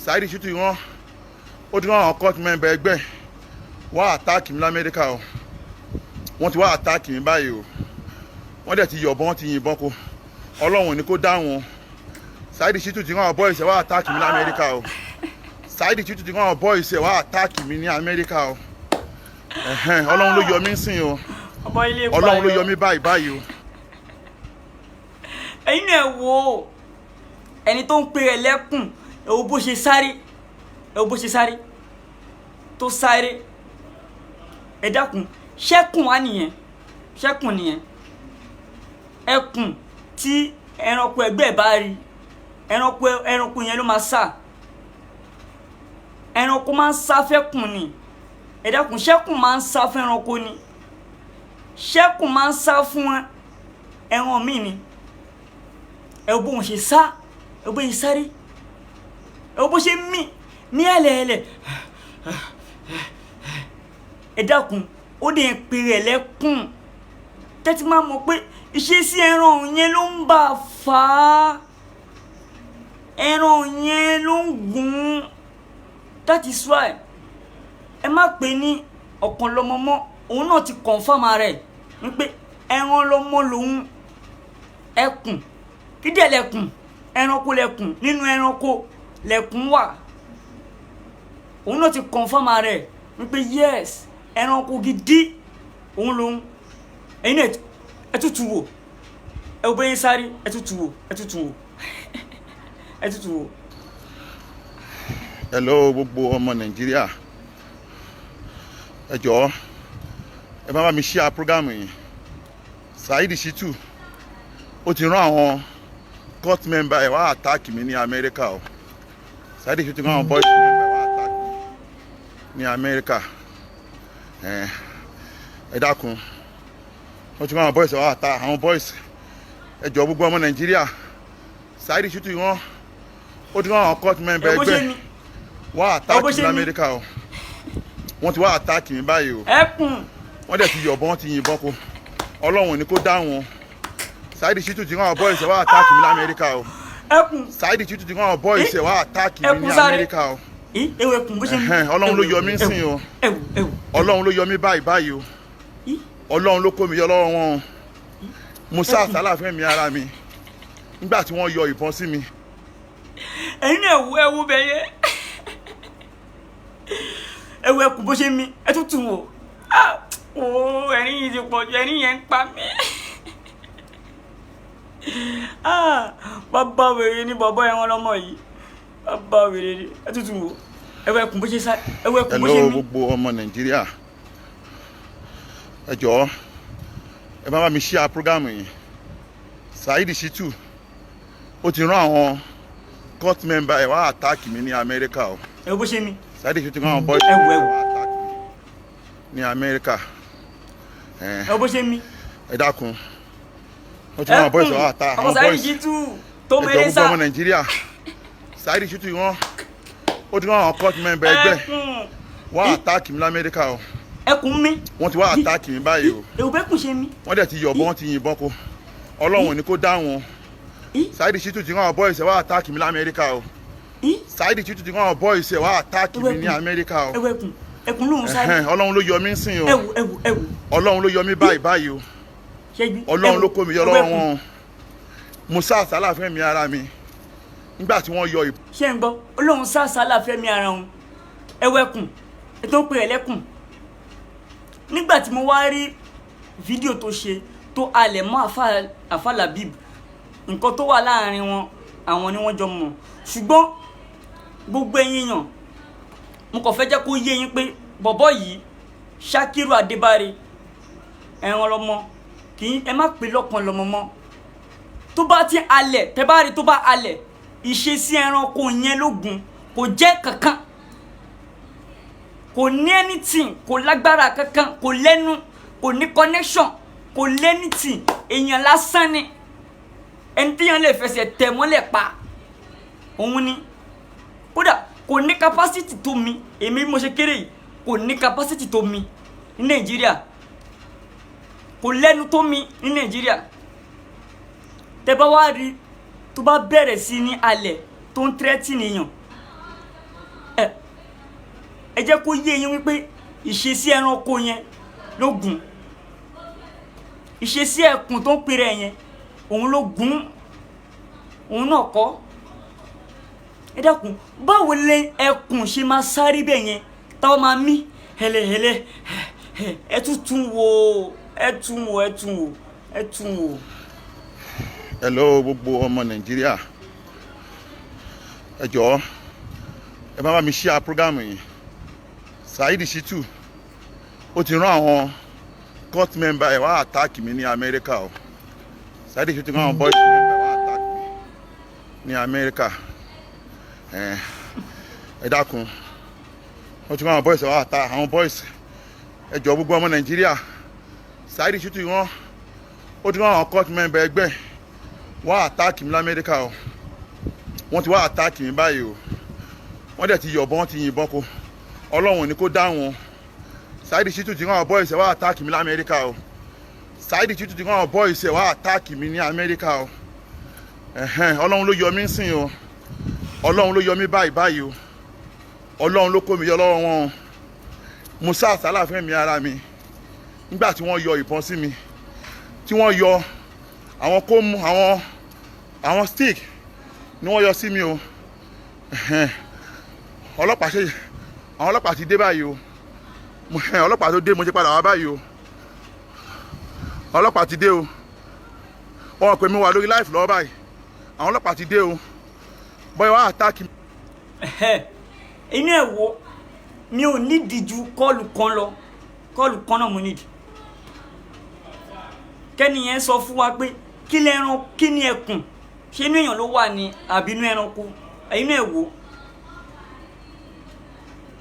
Saheed Shittu rán ó ti rán àwọn court member ẹgbẹ́ wá attack mi l'Amẹ́ríkà o wọ́n ti wá attack mi báyìí o wọ́n dẹ̀ ti yọ̀bọ̀n ti yìnbọn kó Ọlọ́run ní kó dá wọn Saheed Shittu ti rán àwọn boys wá attack mi l'Amẹ́ríkà o Saheed Shittu ti rán àwọn boys wá attack mi ní Amẹ́ríkà o Ọlọ́run ló yọ mí sìn o Ọlọ́run ló yọ mí báyìí o. ẹ̀yin náà wo ẹni tó ń pèrè lẹ́kùn ẹ wo bó ṣe sáré tó sáré ẹ dákun ṣẹ́kùn wá nìyẹn ẹkùn tí ẹranko ẹgbẹ́ bá rí ẹranko yẹn ló máa sá ẹranko máa ń sá fẹ́kùn ni ẹ dákun ṣẹ́kùn máa ń sá fún ẹranko ni ṣẹ́kùn máa ń sá fún ẹran míì ni ẹ bó wọn ṣe sá ẹ bó yẹn sáré ẹ wo bó ṣe mí ẹlẹ́ẹ̀lẹ̀ ẹ dákun ó dẹ̀ ń pè rẹ̀ lẹ́kùn tẹ́tí máa mọ̀ pé ìṣesí ẹran yẹn ló ń bà fà á ẹran yẹn ló ń gùn that is why ẹ má pè ní ọ̀kan lọ́mọ mọ́ òun náà ti confirm rẹ̀ wípé ẹran lọ́mọ lòun ẹkùn kídẹ̀ lẹ́kùn ẹranko lẹ́kùn nínú ẹranko lẹ́kùn wà òun náà ti confirm rẹ̀ wípé yes ẹranko gidi òun lòun ẹ̀yin náà ẹ tútù wò ẹ wò bẹ́yẹn sáré ẹ tútù wò ẹ tútù wò. hello gbogbo ọmọ nàìjíríà ẹ jọ̀ọ́ ẹ bá mi share program yìí Saheed Shittu ó ti rán àwọn court member ẹ wá attack mi ní Amẹ́ríkà o Saheed Shittu rán àwọn boys member ẹ wá attack mi ní Amẹ́ríkà ẹ dákun wọ́n ti rán àwọn boys ẹ wá attack àwọn boys ẹ jọ̀ọ́ gbogbo ọmọ nàìjíríà Saheed Shittu rán ó ti rán àwọn court member ẹgbẹ́ wá attack mi ní Amẹ́ríkà o wọ́n ti wá attack mi báyìí o wọ́n dẹ̀ ti yọ̀bọ̀n wọ́n ti yìnbọn kó ọlọ́run ní kó dá wọn Saheed Shittu ti rán àwọn boys ẹ̀ wá attack mi ní Amẹ́ríkà o Saheed Shittu ti rán àwọn boys ẹ̀ wá attack mi ní Amẹ́ríkà o ọlọ́run ló yọ mí sìn o ọlọ́run ló yọ mí báyìí o ọlọ́run ló kó mi yọ lọ́wọ́ wọn o mo sá àsálà fún mi ara mi nígbà tí wọ́n yọ ìbọn sí mi. ẹ̀yin náà ẹ̀wù bẹ̀yẹ ẹ̀wù ẹkùn bó ṣe mí ẹ tútù wò ẹ̀rín yìí ti pọ̀ jù ẹ̀rín yẹn ń pa mí. bàbá wèrè ni bàbá ẹ̀wọ̀n lọ́mọ yìí bàbá wèrè ni ẹ tútù wò ẹ̀wù ẹkùn bó ṣe sá ẹ̀wù ẹkùn bó ṣe mí. hello gbogbo ọmọ nàìjíríà ẹ jọ̀ọ́ ẹ bá mi share program yìí Saheed Shittu ó ti rán àwọn court member ẹ wá attack mi ní Amẹ́ríkà o ẹ̀wù bó ṣe mí. Saheed Shittu rán àwọn boys ẹ wá attack mi ní Amẹ́ríkà ẹ̀wù bó ṣe mí. ẹ dákun wọ́n ti rán àwọn boys ẹ wá attack àwọn boys Saheed Shittu tó mẹ́rẹ́ sá ẹ jọ̀ọ́ gbogbo ọmọ nàìjíríà Saheed Shittu rán ó ti rán àwọn court member ẹgbẹ́ wá attack mi ní Amẹ́ríkà o ẹkùn mi wọ́n ti wá attack mi báyìí o ẹ̀wù bẹ́kùn ṣe mí. wọ́n dẹ̀ ti yọ̀bọ̀n wọ́n ti yìnbọn kó ọlọ́run ní kó dá wọn Saheed Shittu ti rán àwọn boys ẹ̀ wá attack mi ní Amẹ́ríkà o Saheed Shittu ti rán àwọn boys ẹ̀ wá attack mi ní Amẹ́ríkà o ẹkùn lòun sáré ọlọ́run ló yọ mí sìn o ẹ̀wù ọlọ́run ló yọ mí báyìí o ọlọ́run ló kó mi yọ lọ́wọ́ wọn mo sá àsálà fún mi ara mi nígbà tí wọ́n yọ ìbọn. ṣé ń gbọ́ ọlọ́run sá àsálà fẹ́mi ara wọn ẹ̀wù ẹkùn ètò ń pè é lẹ́kùn nígbà tí mo wá rí fídíò tó ṣe tó alẹ̀ mọ́ àfà Labib nǹkan tó wà láàrin wọn àwọn ni wọ́n jọ mọ̀ ṣùgbọ́n gbogbo ẹ̀yin yàn mo kàn fẹ́ jẹ́ kó yé yín pé bọ̀bọ́ yìí Sakiru Adébáre ẹran lọ́mọ kì í ẹ má pè lọ́kàn lọ́mọ mọ́ tó bá ti alẹ̀ tẹ́ bá rí tó bá alẹ̀ ìṣesí ẹranko yẹn ló gùn kò jẹ́ kankan kò ní anything kò lágbára kankan kò lẹ́nu kò ní connection kò lẹ́nìtì èèyàn lásán ni ẹni tí yẹn lè fẹsẹ̀ tẹ̀ mọ́lẹ̀ pa òun ni kódà kò ní capacity tó mi èmi mo ṣe kéré yìí kò ní capacity tó mi ní Nàìjíríà kò lẹ́nu tó mi ní Nàìjíríà tẹ́ bá wá rí tó bá bẹ̀rẹ̀ sí ní alẹ̀ tó ń tẹ́tì nìyàn ẹ jẹ́ kó yé yín wípé ìṣesí ẹranko yẹn ló gùn ìṣesí ẹkùn tó ń pèrè yẹn òun ló gùn òun náà kọ́ ẹ dákun báwo lẹ ẹkùn ṣe máa sáré bẹ́ẹ̀ yẹn táwọn máa mí hẹlẹhẹlẹ ẹ tún wò. hello gbogbo ọmọ nàìjíríà ẹ jọ̀ọ́ ẹ bá mi share program yìí Saheed Shittu ó ti rán àwọn court member ẹ̀ wá attack mi ní Amẹ́ríkà o Saheed Shittu rán àwọn boys member wá attack mi ní Amẹ́ríkà ẹ dákun wọ́n ti rán àwọn boys ẹ̀ wá attack àwọn boys ẹ jọ̀ọ́ gbogbo ọmọ nàìjíríà Saheed Shittu rán ó ti rán àwọn court member ẹgbẹ́ wá attack mi ní Amẹ́ríkà o wọ́n ti wá attack mi báyìí o wọ́n dẹ̀ ti yọ̀bọ̀n ti yìnbọn ko ọlọ́run ní kó dáhùn Saheed Shittu ti rán àwọn boys ẹ̀ wá attack mi ní Amẹ́ríkà o Saheed Shittu ti rán àwọn boys ẹ̀ wá attack mi ní Amẹ́ríkà o ọlọ́run ló yọ mí sìn o ọlọ́run ló yọ mí báyìí o ọlọ́run ló kó mi yọ lọ́wọ́ wọn o mo sá àsálà fún ẹ̀mí ara mi nígbà tí wọ́n yọ ìbọn sí mi tí wọ́n yọ àwọn kó mú àwọn stick ni wọ́n yọ sí mi o àwọn ọlọ́pàá ti dé báyìí o ọlọ́pàá tó dé mo ṣe padà wá báyìí o ọlọ́pàá ti dé o wọ́n pè mí wà lórí live lọ́wọ́ báyìí àwọn ọlọ́pàá ti dé o bọ́yọ̀ wá attack mi. inú ẹ̀ wo mi ò nídìí ju kọ́ọ̀lù kan lọ kọ́ọ̀lù kan náà mo nídìí kẹ́niyẹn sọ fún wa pé kí lẹ́ran kí ni ẹkùn ṣé inú èèyàn ló wà ní àbí inú ẹranko inú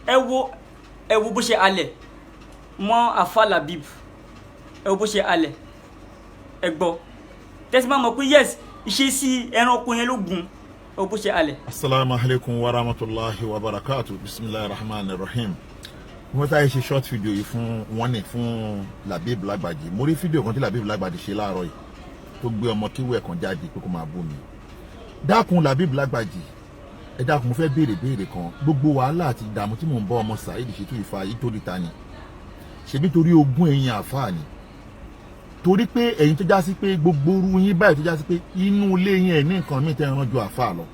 ẹ̀ wo ẹ wo bó ṣe alẹ̀ mọ́ Alfa Labib ẹ wo bó ṣe alẹ̀ ẹ gbọ́ tẹ́sí máa mọ̀ pé yes ìṣesí ẹranko yẹn ló gùn ẹ wo bó ṣe alẹ̀. Assalamu alaikum wa rahmatullahi wa barakatuh. Bismillahir rahmanir rahim. Mo ta ṣe short video yìí fún wọn ní fún Labib Lagbaji. Mo rí fídíò kan tí Labib Lagbaji ṣe láàárọ̀ yìí tó gbé ọmọ kíwé kan jáde pé kó máa bú mi. Dákun Labib Lagbaji, ẹ dákun mo fẹ́ béèrè kan. Gbogbo wàhálà àti ìdààmú tí mò ń bá ọmọ Saheed Shittu Ìfà yìí tó níta ni. Ṣebí torí ogún ẹ̀yin àfáà ni. Torí pé ẹ̀yin tó já sí pé gbogbo orú yín báyìí tó já sí pé inú ilé yín ẹ̀ ní nǹkan míì tẹ́ ẹran ju àfáà lọ.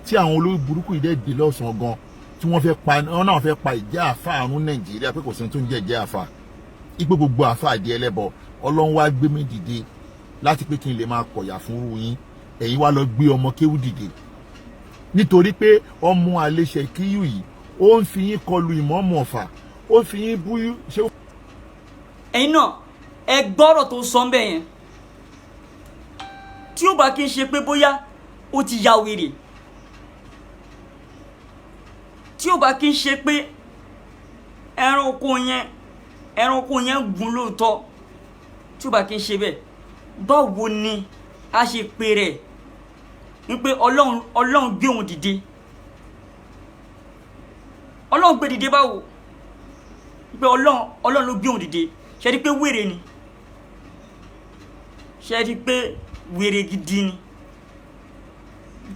Tí àwọn olórí burúkú yìí dé lọ́sàn-án gan tí wọ́n fẹ́ pa ìjà àfáà àrùn Nàìjíríà pé kò sí tó ń jẹ́ ìjà àfáà. Ipò gbogbo àfáà di ẹlẹ́bọ Ọlọ́run wá gbé mi dìde láti pé kí n lè máa kọ̀yà fún irú yín ẹ̀yin wá lọ gbé ọmọ kéwú dìde nítorí pé ọmọ àlẹṣẹ kíyù yìí ó ń fi yín kọlu ìmọ̀ọ́mọ̀ Ọ̀fà ó fi yín bú ṣé. ẹ̀yin náà ẹ gbọ́rọ̀ tó sọ ń bẹ̀ yẹn tí ó bá kí n ṣe pé bóyá ó ti ya wèrè tí ó bá kí n ṣe pé ẹranko yẹn gùn lóòótọ́ tí ó bá kí n ṣe bẹ́ẹ̀ báwo ni a ṣe pè rẹ̀ wípé ọlọ́run gbé òun dìde ọlọ́run gbé dìde báwo wípé ọlọ́run ló gbé òun dìde ṣe rí pé wèrè ni ṣe rí pé wèrè gidi ni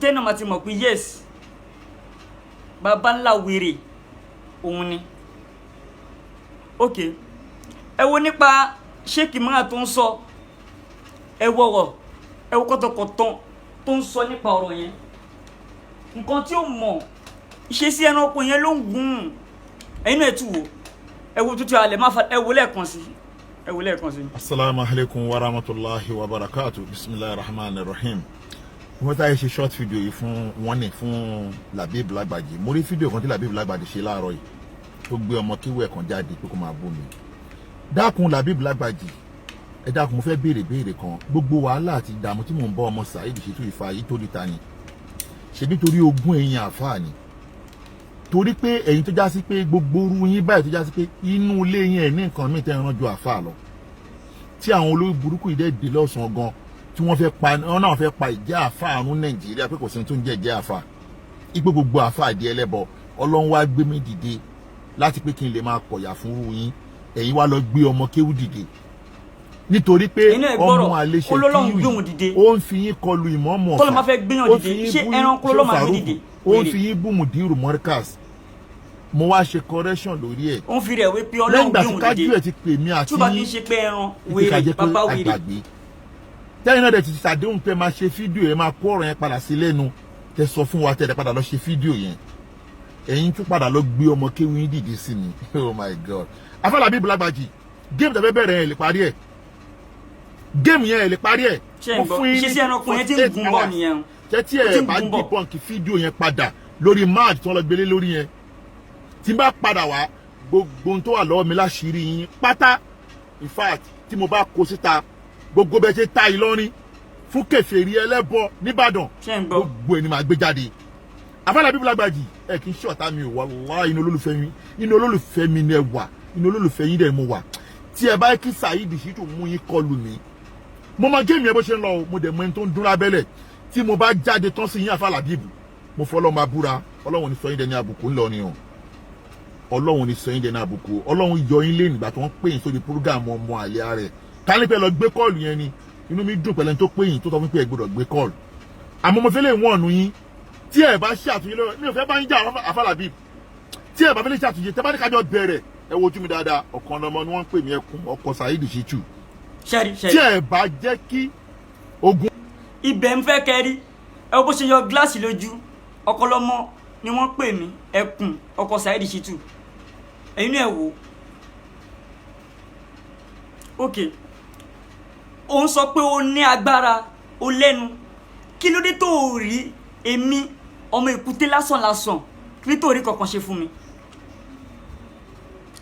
tẹ́nà máa ti mọ̀ pé yes bàbá ńlá wèrè òun ni ok ẹ wo nípa Sheikh Imran tó ń sọ ẹ wọ̀rọ̀ ẹ wo kọ́tọ̀kọ̀tọ̀ tó ń sọ nípa ọ̀rọ̀ yẹn nǹkan tí ó mọ̀ ìṣesí ẹranko yẹn ló ń gùn ẹ̀yin náà ẹ̀ tù wò ẹ wo tútù alẹ̀ máa fa ẹ wo lẹ́ẹ̀kan sí ẹ wo lẹ́ẹ̀kan sí. Assalamu alaikum wa rahmatullahi wa barakatuh. Bismillahir rahmanir rahim. Mo ta ṣe short video yìí fún wọn ní fún Labib Lagbaji. Mo rí fídíò kan tí Labib Lagbaji ṣe láàárọ̀ yìí tó gbé ọmọ kíwé kan jáde pé kó máa bú mi. Dákun Labib Lagbaji, ẹ dákun mo fẹ́ béèrè kan. Gbogbo wàhálà àti ìdààmú tí mò ń bá ọmọ Saheed Shittu Ìfà yìí tó níta ni. Ṣebí torí ogún ẹ̀yin àfáà ni. Torí pé ẹ̀yin tó já sí pé gbogbo orú yín báyìí tó já sí pé inú ilé yín ẹ̀ ní nǹkan míì tẹ́ ẹran ju àfáà lọ. Tí àwọn olórí burúkú yìí dé lọ́sàn-án gan tí wọ́n fẹ́ pa ìjà àfáà àrùn Nàìjíríà pé kò sí tó ń jẹ́ ìjà àfáà. Ipò gbogbo àfáà di ẹlẹ́bọ Ọlọ́run wá gbé mi dìde láti pé kí n lè máa kọ̀yà fún irú yín ẹ̀yin wá lọ gbé ọmọ kéwú dìde nítorí pé ọmọ àlẹṣẹ kíyù ó ń fi yín kọlu ìmọ̀ọ́mọ̀ Ọ̀fà ó fi yín bú Mudiru Markaz mo wá ṣe correction lórí ẹ̀ ó ń fi rẹ̀ wé pé Ọlọ́run gbé òun dìde lẹ́yìn ìgbà tí kájú ẹ̀ ti pè mí àti tí ó bá kí n ṣe pé ẹran wèrè bàbá wèrè tẹ́yìn náà dẹ̀ ti ṣàdéhùn pé máa ṣe fídíò yẹn máa kó ọ̀rọ̀ yẹn padà sí lẹ́nu tẹ́ sọ fún wa tẹ́lẹ̀ padà lọ ṣe fídíò yẹn ẹ̀yin tún padà lọ gbé ọmọ kéwú yín dìde sí mi oh my god Alfa Labib Lagbaji géèmù tẹ́fẹ́ bẹ̀rẹ̀ yẹn lè parí ẹ̀ géèmù yẹn lè parí ẹ̀ mo fún yín ní 48 hours tẹ́tí ẹ̀ bá dìbọ̀nkì fídíò yẹn padà lórí mad tí wọ́n lọ gbélé lórí yẹn tí n bá padà wá gbogbo ohun tó wà lọ́wọ́ mi láṣìírí yín pátá in fact tí mo bá kó síta gbogbo bẹ́ẹ̀ ṣe ta Ìlọrin fún kèfèrí ẹlẹ́bọ nìbàdàn gbogbo ẹni máa gbé jáde Alfa Labib Lagbaji ẹ kì í ṣe ọ̀tá mi ò wallahi inú olólùfẹ́ mi ni ẹ wà inú olólùfẹ́ yín dẹ̀ mo wà tí ẹ bá kí Saheed Shittu mú yín kọlù mi mo máa géèmì ẹ bó ṣe ń lọ o mo dẹ̀ mọ ẹni tó ń dún lábẹ́lẹ̀ tí mo bá jáde tán sí yín Alfa Labib mo fọlọ́ máa búra ọlọ́run ní sọ yín dẹni àbùkù ńlọ ni o ọlọ́run ní sọ yín dẹni àbùkù ọlọ́run yọ yín lé nígbà tó ń pè yín sórí púrógàmù ọmọ àlẹ́ rẹ̀ ká ní pẹ́ lọ gbé kọ́ọ̀lù yẹn ni inú mi dùn pẹ̀lẹ́ tó pè yín tó sọ fún pé ẹ gbọ́dọ̀ gbé kọ́ọ̀lù àmọ́ mo fẹ́ lè wọ́n ọ̀nù yín tí ẹ bá ṣàtúnyẹ lọ́wọ́ mi ò fẹ́ bá yín jà àfàlàbí tí ẹ bá fẹ́ lè ṣàtúnyẹ tẹ́ bá ní kájọ bẹ̀rẹ̀ ẹ wojú mi dáadáa ọ̀kan ọmọ ni wọ́n ń pè mí ẹkún ọkọ̀ Saheed Shittu tí ẹ bá jẹ́ kí ogun. ibẹ̀ ń fẹ́ kẹrí ẹ bó ṣe yọ gíláàsì lójú ọkọlọmọ ni wọ́n pè mí ẹkùn ọkọ̀ Saheed Shittu ẹ̀yin náà wò ok òun sọ pé ó ní agbára ó lẹ́nu kí ló dé tó o rí èmi ọmọ èkúté lásán kí ló tó rí kankan ṣe fún mi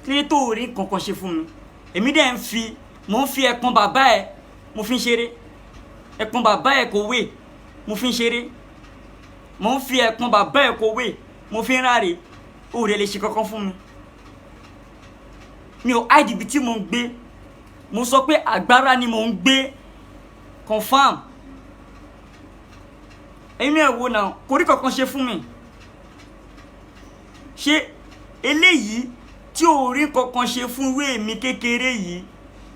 kí ló tó rí kankan ṣe fún mi èmi dẹ̀ mo ń fi ẹ̀pọ̀n bàbá ẹ̀ mo fi ń ṣeré ẹ̀pọ̀n bàbá ẹ̀ kò wé mo fi ń ṣeré mo ń fi ẹ̀pọ̀n bàbá ẹ̀ kò wé mo fi ń ráre ó rẹ̀ lè ṣe kankan fún mi mi ò áìdì ibi tí mo ń gbé mo sọ pé agbára ni mo ń gbé confam ẹ̀yin náà wò náà kò rí kankan ṣe fún mi ṣé eléyìí tí ò rí kankan ṣe fún ìwé mi kékeré yìí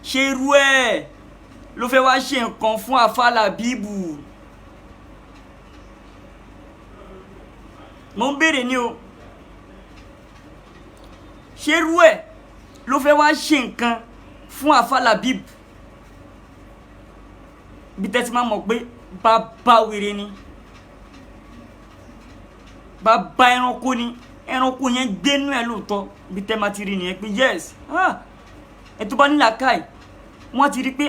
ṣe irú ẹ̀ ló fẹ́ wá ṣe nǹkan fún Afalabibu mo ń béèrè ní o ṣe irú ẹ̀ ló fẹ́ wá ṣe nǹkan fún Afalabibu bí tẹ́tí máa mọ̀ pé bàbá wèrè ni bàbá ẹranko ni ẹranko yẹn gbénú ẹ lóòótọ́ bí tẹ́ máa ti rí nìyẹn pé yes ẹ tó bá ní làákàyè wọ́n ti rí pé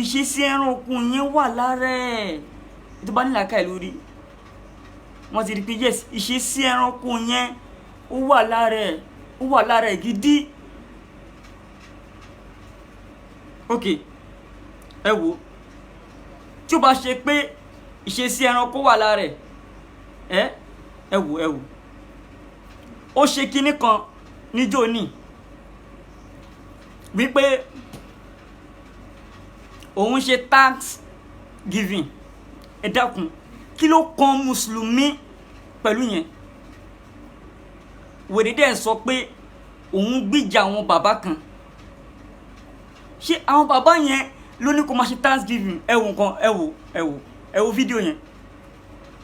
ìṣesí ẹranko yẹn wà lára ẹ̀ ẹ tó bá ní làákàyè lórí wọ́n ti rí pé yes ìṣesí ẹranko yẹn ó wà lára ẹ̀ gidi ok ẹ wò tí ó bá ṣe pé ìṣesí ẹranko wà lára ẹ̀ ẹ wò ó ṣe kinní kan níjó ní wípé òun ṣe Thanksgiving ẹ dákun kí ló kan mùsùlùmí pẹ̀lú yẹn wèrè dẹ̀ sọ pé òun gbìjà àwọn bàbá kan ṣé àwọn bàbá yẹn ló ní kó máa ṣe Thanksgiving ẹ wò nǹkan ẹ wò fídíò yẹn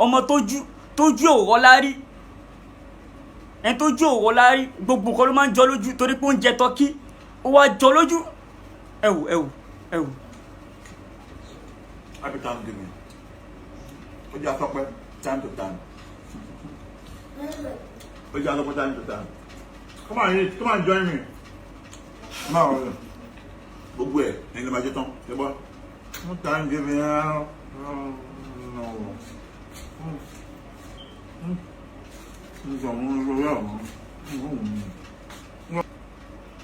ọmọ tójú òwò lárí ẹni tójú òwò lárí gbogbo nǹkan ló máa ń jọ lójú torí pé ó ń jẹ tọ́kí ó wá jọ lójú ẹ wò. Happy Thanksgiving. Ó jẹ́ àtọ́pẹ́ time to time. Ó jẹ́ àtọ́pẹ́ time to time. Come on join me. Máa wọ̀ ọ́. Gbogbo ẹ̀ ẹni ló máa jẹ́ tán. Ṣé bọ́? Thanksgiving.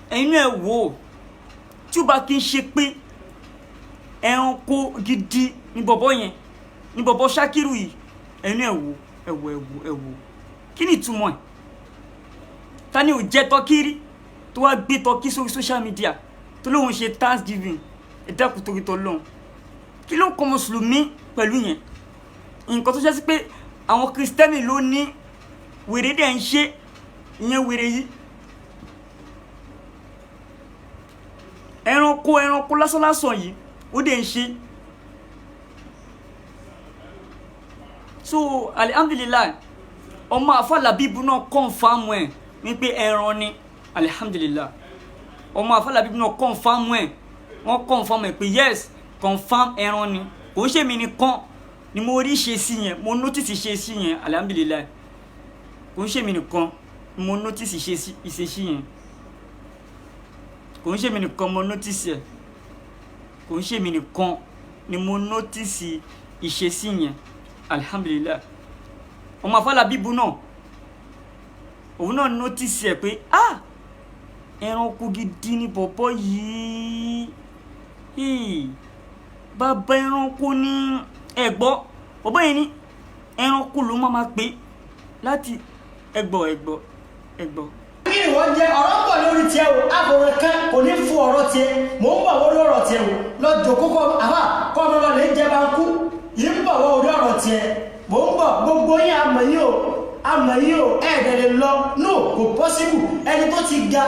ẹ̀yin náà wò tí ó bá kí n ṣe pé ẹranko gidi ní bọ̀bọ̀ yẹn ní bọ̀bọ̀ Ṣakiru yìí ẹ̀yin náà ẹ wò kí ni ìtumọ̀ ẹ̀ ta ni ò jẹ́ tọ́kí rí tó wá gbé tọ́kí sórí social media tó lóun ṣe Thanksgiving ẹ dákun torí t'Ọlọ́run kí ló kọ́ mùsùlùmí pẹ̀lú yẹn nǹkan tó ṣe sí pé àwọn kristẹni ló ní wèrè dẹ̀ ń ṣe ìyẹn wèrè yìí ẹranko lásánlásán yìí ó dẹ̀ ń ṣe so alihamdulilayi ọmọ Afalabibu náà kọ́nfàmù ẹ̀ wípé ẹran ni alihamdulilayi ọmọ Afalabibu náà kọ́nfàmù ẹ̀ wọ́n kọ́nfàmù ẹ̀ pé yes confam ẹran ni kò ń ṣe mí nìkan ni mo rí ṣe sí yẹn mo notice ṣe sí yẹn alihamdulilayi kò ń ṣe mí nìkan ni mo notice ṣe sí yẹn kò ń ṣe mí nìkan mo notice ẹ̀ kò ń ṣe mí nìkan ni mo notice ìṣesí yẹn alihamdulilayi ọmọ Afalabibu náà òun náà notice ẹ̀ pé ẹranko gidi ni bọ̀bọ̀ yìí bàbá ẹranko ní ẹ̀gbọ́ bọ̀bọ̀ yìí ní ẹranko ló máa pè láti ẹ̀gbọ́. kí ni wọ́n jẹ́ ọ̀rọ̀ bọ̀ lórí tiẹ̀ o àbọ̀rẹ̀ kan kò ní fún ọ̀rọ̀ tiẹ̀ mò ń bọ̀ lórí ọ̀rọ̀ tiẹ̀ o lọ́jọ́ kókó àbá kọ́ ọmọ lọ lè jẹ́ bá ń kú yìí ń bọ̀ wọ́n orí ọ̀rọ̀ tiẹ̀ mò ń bọ̀ gbogbo yín àmọ̀ yìí o ẹ̀ẹ́dẹ̀rẹ̀ lọ no kò possible ẹni tó ti ga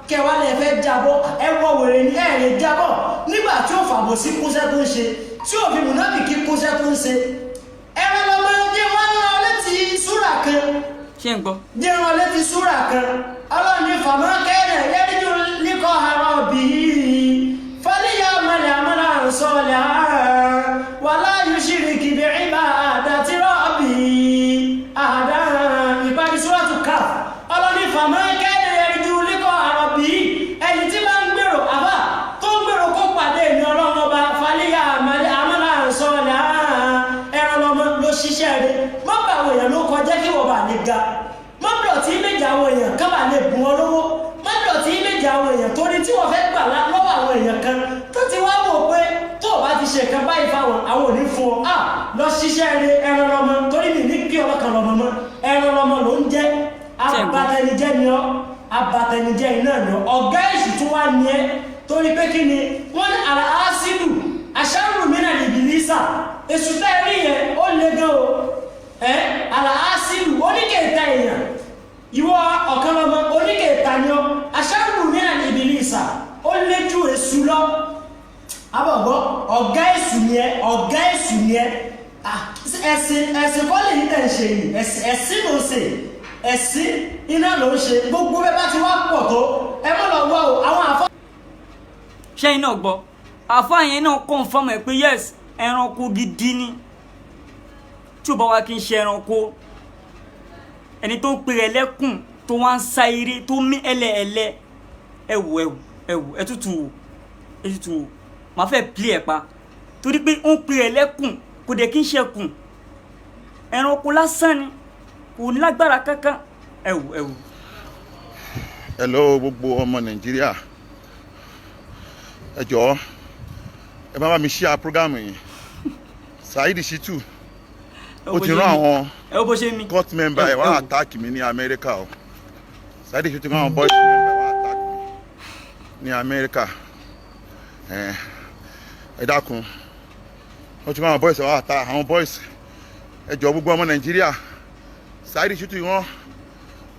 kẹwàá lè fẹ́ jábọ́ ẹwọ́ wèrè ní ẹ̀rẹ̀ jábọ́ nígbà tí ó fàbọ̀ sí kúnṣẹ́ tó ń ṣe tí ò fi mùnáfìkì kúnṣẹ́ tó ń ṣe ẹran lọmọ jẹ́ wọ́n rán létí súrà kan ṣé ń gbọ́ jẹ́ rán létí súrà kan ọlọ́run ní fàmọ́ kẹ́rẹ̀ yẹ́díjú níkọ̀ ara ọ̀bì fàlíyà mẹ́lẹ̀ àmọ́lá sọ̀lẹ̀ wà láyé ṣìrìkì bí ìbá àdàtí rọ́ọ̀bì àdá ìparí súràtù Kahf ọlọ́run ní fàmọ́ kẹ́rẹ̀ yẹ́díjú níkọ̀ ara ọ̀bì ẹni tí bá ń gbèrò àbá tó ń gbèrò kó pàdé ní ọlọ́run ọba fàlíyà mẹ́lẹ̀ àmọ́lá sọ̀lẹ̀ ẹran lọmọ ló ṣiṣẹ́ rẹ̀ má bà àwọn èèyàn ló kọjá kí wọ́n bà lè ga má dọ̀tí méjì àwọn èèyàn ká bà lè bùn ọ lówó má dọ̀tí méjì àwọn èèyàn torí tí wọ́n fẹ́ gbà lọ́wọ́ àwọn èèyàn kan tó ti wá wò pé tó o bá ti ṣe nǹkan báyìí fáwọn àwọn ò ní fún ọ lọ ṣiṣẹ́ rẹ̀ ẹran lọmọ torí mi ní kí ọlọ́kan lọmọ mọ́ ẹran lọmọ ló ń jẹ́ abatẹnijẹ́ ni ọ abatẹnijẹ́ iná ni ọ ọ̀gá èṣù tún wá ní ẹ torí pé kí ni wọ́n ní àlàásílù àṣàrù mìíràn ìbìlísà èṣù tẹ́ rí yẹn ó le gan o àlàásílù oníkèéta èèyàn ìwọ ọ̀kan lọ́mọ oníkèéta ni ọ àṣàrù mìíràn ìbìlísà ó lé ju èṣù lọ abọ̀gbọ́ ọ̀gá èṣù ni ẹ ẹ̀sìn kọ́lé yìí tẹ̀ ń ṣe yìí ẹ̀sìn ló ń ṣe ẹ̀sìn iná ló ń ṣe gbogbo bẹ́ẹ̀ bá ti wá pọ̀ tó ẹ mọ́ lọ wọ́ o àwọn àfọ́. ṣẹ́yìn náà gbọ́ àfáà yẹn náà confirm ẹ̀ pé yes ẹranko gidi ni tí ò bá wá kí n ṣe ẹranko ẹni tó ń pè rẹ̀ lẹ́kùn tó wá ń sa eré tó mí ẹlẹ́ẹ̀lẹ́ ẹ̀wù ẹ̀tútù wò màá fẹ́ plé ẹ̀ pa torí pé ó ń pè rẹ̀ lẹ́kùn kò dẹ̀ kí n ṣẹkùn ẹranko lásán ni kò ní lágbára kankan ẹ̀wù. hello gbogbo ọmọ Nàìjíríà ẹ jọ̀ọ́ ẹ bá mi share program yìí Saheed Shittu ó ti rán àwọn court member ẹ wá attack mi ní Amẹ́ríkà o Saheed Shittu rán àwọn boys member wá attack mi ní Amẹ́ríkà ẹ dákun ó ti rán àwọn boys wá attack àwọn boys ẹ jọ̀ọ́ gbogbo ọmọ Nàìjíríà Saheed Shittu rán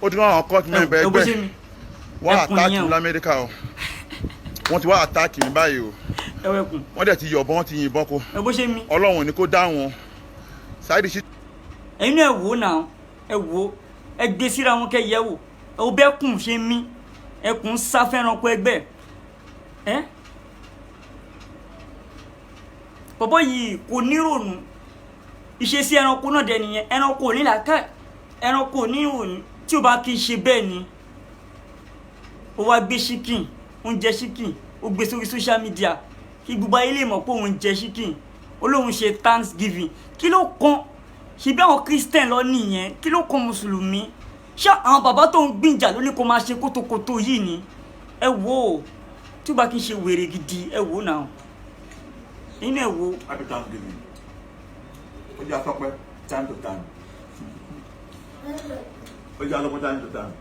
ó ti rán àwọn court member ẹgbẹ́ wá attack mi ní Amẹ́ríkà o wọ́n ti wá attack mi báyìí o wọ́n dẹ̀ ti yọ̀bọ̀n wọ́n ti yìnbọn kó Ọlọ́run ní kó dá wọn Saheed Shittu. ẹ̀yin náà ẹ wò náà ẹ wò ẹ gbé síra wọn kẹ́ yẹ̀ wò ẹ wò bẹ́ẹ̀kùn ṣe mí ẹkùn sáfẹ́ranko ẹgbẹ́ ẹ bọ̀bọ̀ yìí kò nírònú ìṣesí ẹranko náà dẹ̀ nìyẹn ẹranko ò ní làákàyè ẹranko ò ní ìrònú tí o bá kí n ṣe bẹ́ẹ̀ ni ó wá gbé ṣíkìn oúnjẹ ṣíkìn ó gbé sórí social media kí gbogbo ayé lè mọ̀ pé òun jẹ ṣíkìn olóhùn ṣe thanksgiving kí ló kan ṣe bí àwọn christian lọ nìyẹn kí ló kan mùsùlùmí ṣé àwọn bàbá tó ń gbìjà ló ní kó máa ṣe kótókótó yìí ni ẹ wò ó tí ó bá kí n ṣe wèrè gidi ẹ wò ó náà inú ẹ wò ó. happy thanksgiving ó jẹ́ àtọ́pẹ́ time to time ó jẹ́ àtọ́pẹ́ time to time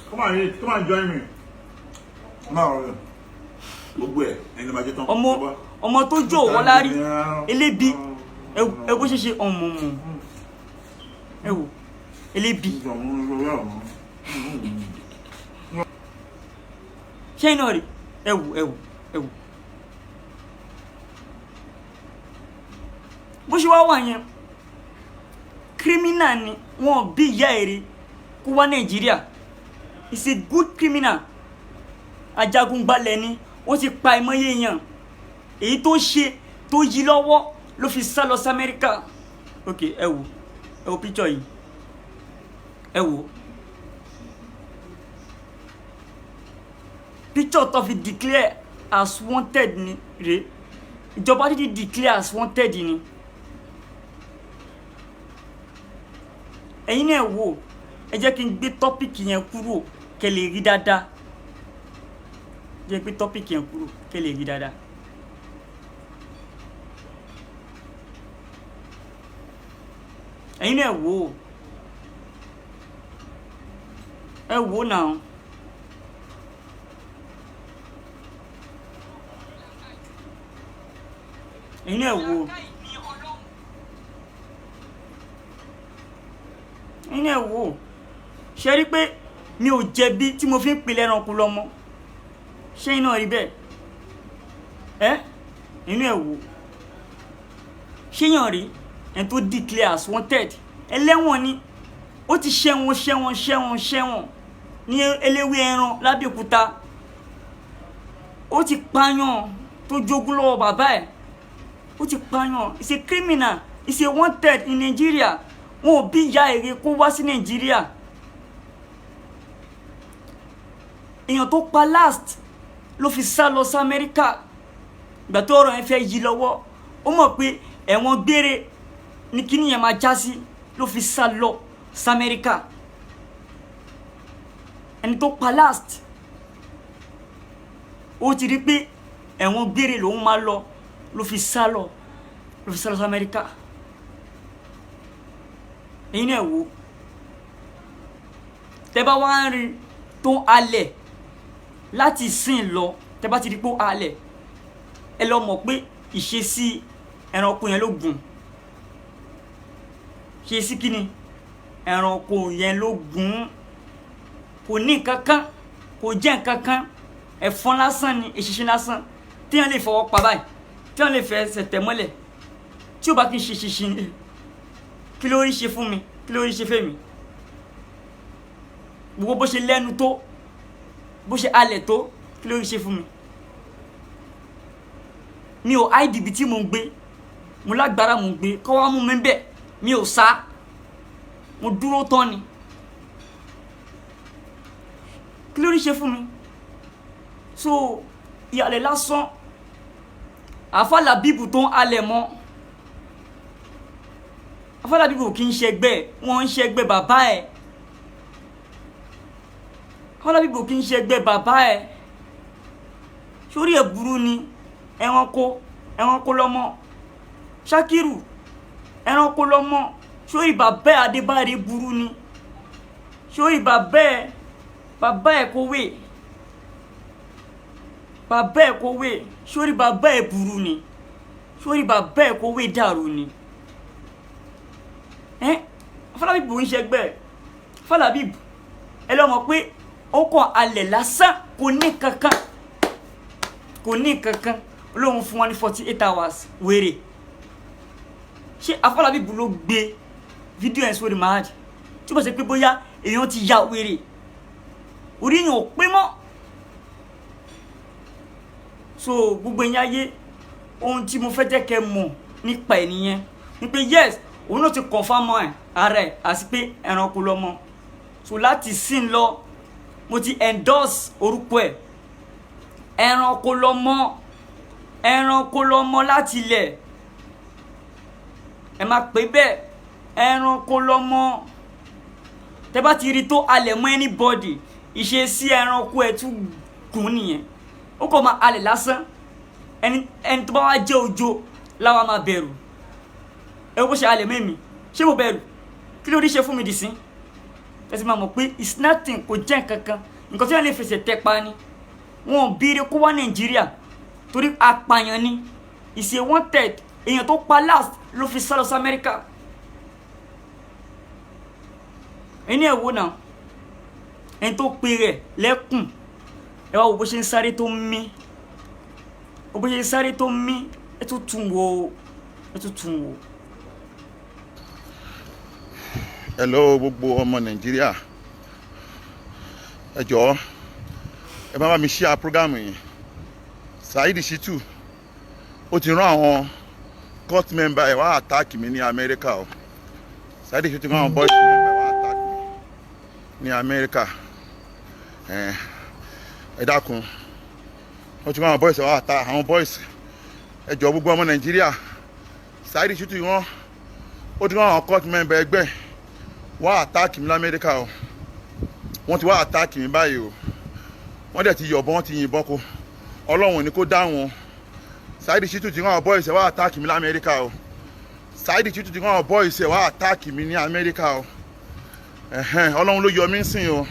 come on join me máa rọrùn gbogbo ẹ ẹni máa jẹ tán. ọmọ tó jó wọn lárí elébi ẹ bó ṣe ṣe ọmọ ẹ wò elébi. ṣé iná rí ẹ wò bó ṣe wá wà yẹn criminal ni wọn bí ìyá èrè kó wá Nàìjíríà is a good criminal ajagunbalẹ̀ ni wọ́n ti pa ìmọ̀ye èèyàn èyí tó ṣe tó yí lọ́wọ́ ló fi sá lọ sí Amẹ́ríkà ok ẹ wò picture yìí ẹ wò picture tó fi declare as wanted ni rè ìjọba ti declare as wanted ni ẹ̀yin náà wò ẹ jẹ́ kí n gbé tọ́pìkì yẹn kúrò kẹ́ lè rí dáadáa jẹ́ pé tọ́pìkì yẹn kúrò kẹ́ lè rí dáadáa. ẹ̀yin náà wò ẹ wò náà ẹ̀yin náà wò ẹ̀yin ẹ̀ wò ṣe rí pé mi ò jẹ̀bi tí mo fi ń pilẹ̀ ẹranko lọ́mọ ṣé iná rí bẹ́ẹ̀ inú ẹ̀ wò ṣéyàn rí ẹni tó declare as wanted ẹlẹ́wọ̀n ni ó ti ṣẹ̀wọ̀n ní eléwé ẹran lábẹ́òkúta ó ti pààyàn tó jogún lọ́wọ́ bàbá ẹ̀ ó ti pààyàn is a criminal is a wanted in Nigeria wọn ò bí ìyá èrè kó wá sí Nigeria èèyàn tó pa last ló fi sá lọ sí Amẹ́ríkà ìgbà tó ọ̀rọ̀ yẹn fẹ́ yí lọ́wọ́ ó mọ̀ pé ẹ̀wọ̀n gbére ní kíní yẹn máa já sí ló fi sá lọ sí Amẹ́ríkà ẹni tó pa last ó ti rí pé ẹ̀wọ̀n gbére lòun máa lọ ló fi sá lọ sí Amẹ́ríkà èyí náà wò tẹ́ bá wá ń rí tó ń halẹ̀ láti sìn lọ tẹ́ bá ti rí pé ó halẹ̀ ẹ lọ mọ̀ pé ìṣesí ẹranko yẹn ló gùn ṣe sí kíni ẹranko yẹn ló gùn kò ní kankan kò jẹ́ kankan ẹ̀fọn lásán ni eṣinṣin lásán tí wọ́n lè fọwọ́ pa báyìí tí wọ́n lè fẹ́ ṣẹ̀tẹ̀ mọ́lẹ̀ tí ó bá kí n ṣe ṣinṣin kí ló rí ṣe fún mi kí ló rí ṣe fẹ́ mi gbogbo bó ṣe lẹ́nu tó bó ṣe alẹ̀ tó kí ló rí ṣe fún mi mi ò IDB tí mo ń gbé mo lágbára mo ń gbé kọ́ wá mú mi bẹ́ẹ̀ mi ò sá mo dúró tán ni kí ló rí ṣe fún mi so ìyàlẹ̀ lásán Alfa Labeeb tó ń halẹ̀ mọ́ Alfa Labeeb kì í ṣẹgbẹ́ wọ́n ń ṣẹgbẹ́ bàbá ẹ̀ Alfa Labeeb kì í ṣẹgbẹ́ bàbá ẹ̀ sórí ẹ̀ burú ni ẹranko lọ́mọ Ṣakiru ẹranko lọ́mọ sórí bàbá ẹ̀ Adébáre burú ni sórí bàbá ẹ̀ kówé bàbá ẹ̀ kówé sórí bàbá ẹ̀ burú ni sórí bàbá ẹ̀ kówé dàrú ni Alfa Labeeb ń ṣẹgbẹ́ Alfa Labeeb ẹ lọ mọ̀ pé ó kàn alẹ̀ lásán kò ní kankan olóhùn fún wọn ní 48 hours wèrè ṣé Alfa Labeeb ló gbé fídíò ẹ̀ sórí mahad tí ó bá ṣe pé bóyá èèyàn ti ya wèrè orí èèyàn ò pé mọ́ so gbogbo ẹ̀yin ayé ohun tí mo fẹ́ jẹ́ kẹ́ mọ̀ nípa ẹ̀ nìyẹn ni pé yes òun náà ti confirm ẹ̀ ara ẹ̀ àti pé ẹranko lọ́mọ so láti sìn lọ mo ti endorse orúkọ ẹ̀ ẹranko lọ́mọ láti ilẹ̀ ẹ má pè bẹ́ẹ̀ ẹranko lọ́mọ tẹ́ bá ti rí tó halẹ̀ mọ́ anybody ìṣesí ẹranko ẹ̀ tún gùn nìyẹn ó kọ́ máa halẹ̀ lásán ẹni tó bá wá jẹ́ òjò láwa máa bẹ̀rù ẹ bó ṣe halẹ̀ mẹ́mi ṣé mo bẹ̀rù kí ló rí ṣe fún mi dì sí ẹ ti máa mọ̀ pé it's nothing kò jẹ́ kankan nǹkan tí wọ́n lè fẹsẹ̀ tẹ́ pa ni wọn ò bí ire kó wá Nàìjíríà torí apààyàn ni is a wanted èèyàn tó pa last ló fi sá lọ sí Amẹ́ríkà ẹni ẹ̀ wò náà ẹni tó pe rẹ̀ lẹ́kùn ẹ wá wo bó ṣe ń sáré tó ń mí bó ṣe ń sáré tó ń mí ẹ tún tún wò. Hello gbogbo ọmọ Nàìjíríà ẹ jọ̀ọ́ ẹ bá mi share programu yìí Saheed Shittu ó ti rán àwọn court member ẹ wá attack mi ní Amẹ́ríkà o Saheed Shittu rán àwọn boys member ẹ wá attack mi ní Amẹ́ríkà ẹ dákun wọ́n ti rán àwọn boys ẹ wá attack àwọn boys ẹ jọ̀ọ́ gbogbo ọmọ Nàìjíríà Saheed Shittu rán ó ti rán àwọn court member ẹgbẹ́ wá attack mi ní Amẹ́ríkà o wọ́n ti wá attack mi báyìí o wọ́n dẹ̀ ti yọ̀bọ̀n wọ́n ti yìnbọn kó Ọlọ́run ní kó dá wọn Saheed Shittu ti rán àwọn boys ẹ̀ wá attack mi ní Amẹ́ríkà o Saheed Shittu ti rán àwọn boys ẹ̀ wá attack mi ní Amẹ́ríkà o Ọlọ́run ló yọ mí sìn o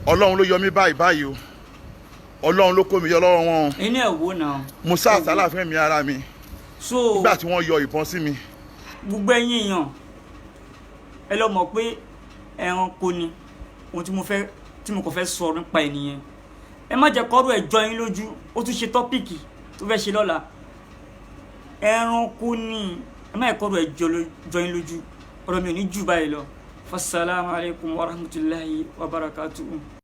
Ọlọ́run ló yọ mí báyìí o Ọlọ́run ló kó mi yọ lọ́wọ́ wọn o inú ẹ̀ wò náà mo sá àsálà fún mi ara mi so nígbà tí wọ́n yọ ìbọn sí mi. gbogbo ẹ̀yin èèyàn ẹ lọ mọ̀ pé ẹranko ni ohun tí mo kàn fẹ́ sọ̀rọ̀ nípa ẹ̀ nìyẹn. Ẹ má jẹ́ kọ́rọ̀ ẹ̀ jọ yín lójú, ó tún ṣe tọ́pìkì tó fẹ́ ṣe lọ́la. Ẹranko ni, ẹ má jẹ́ kọ́rọ̀ ẹ̀ jọ yín lójú. Ọ̀rọ̀ mi ò ní jù báyìí lọ. Fassalamu alaikum wa rahmatullahi wa barakatuhu.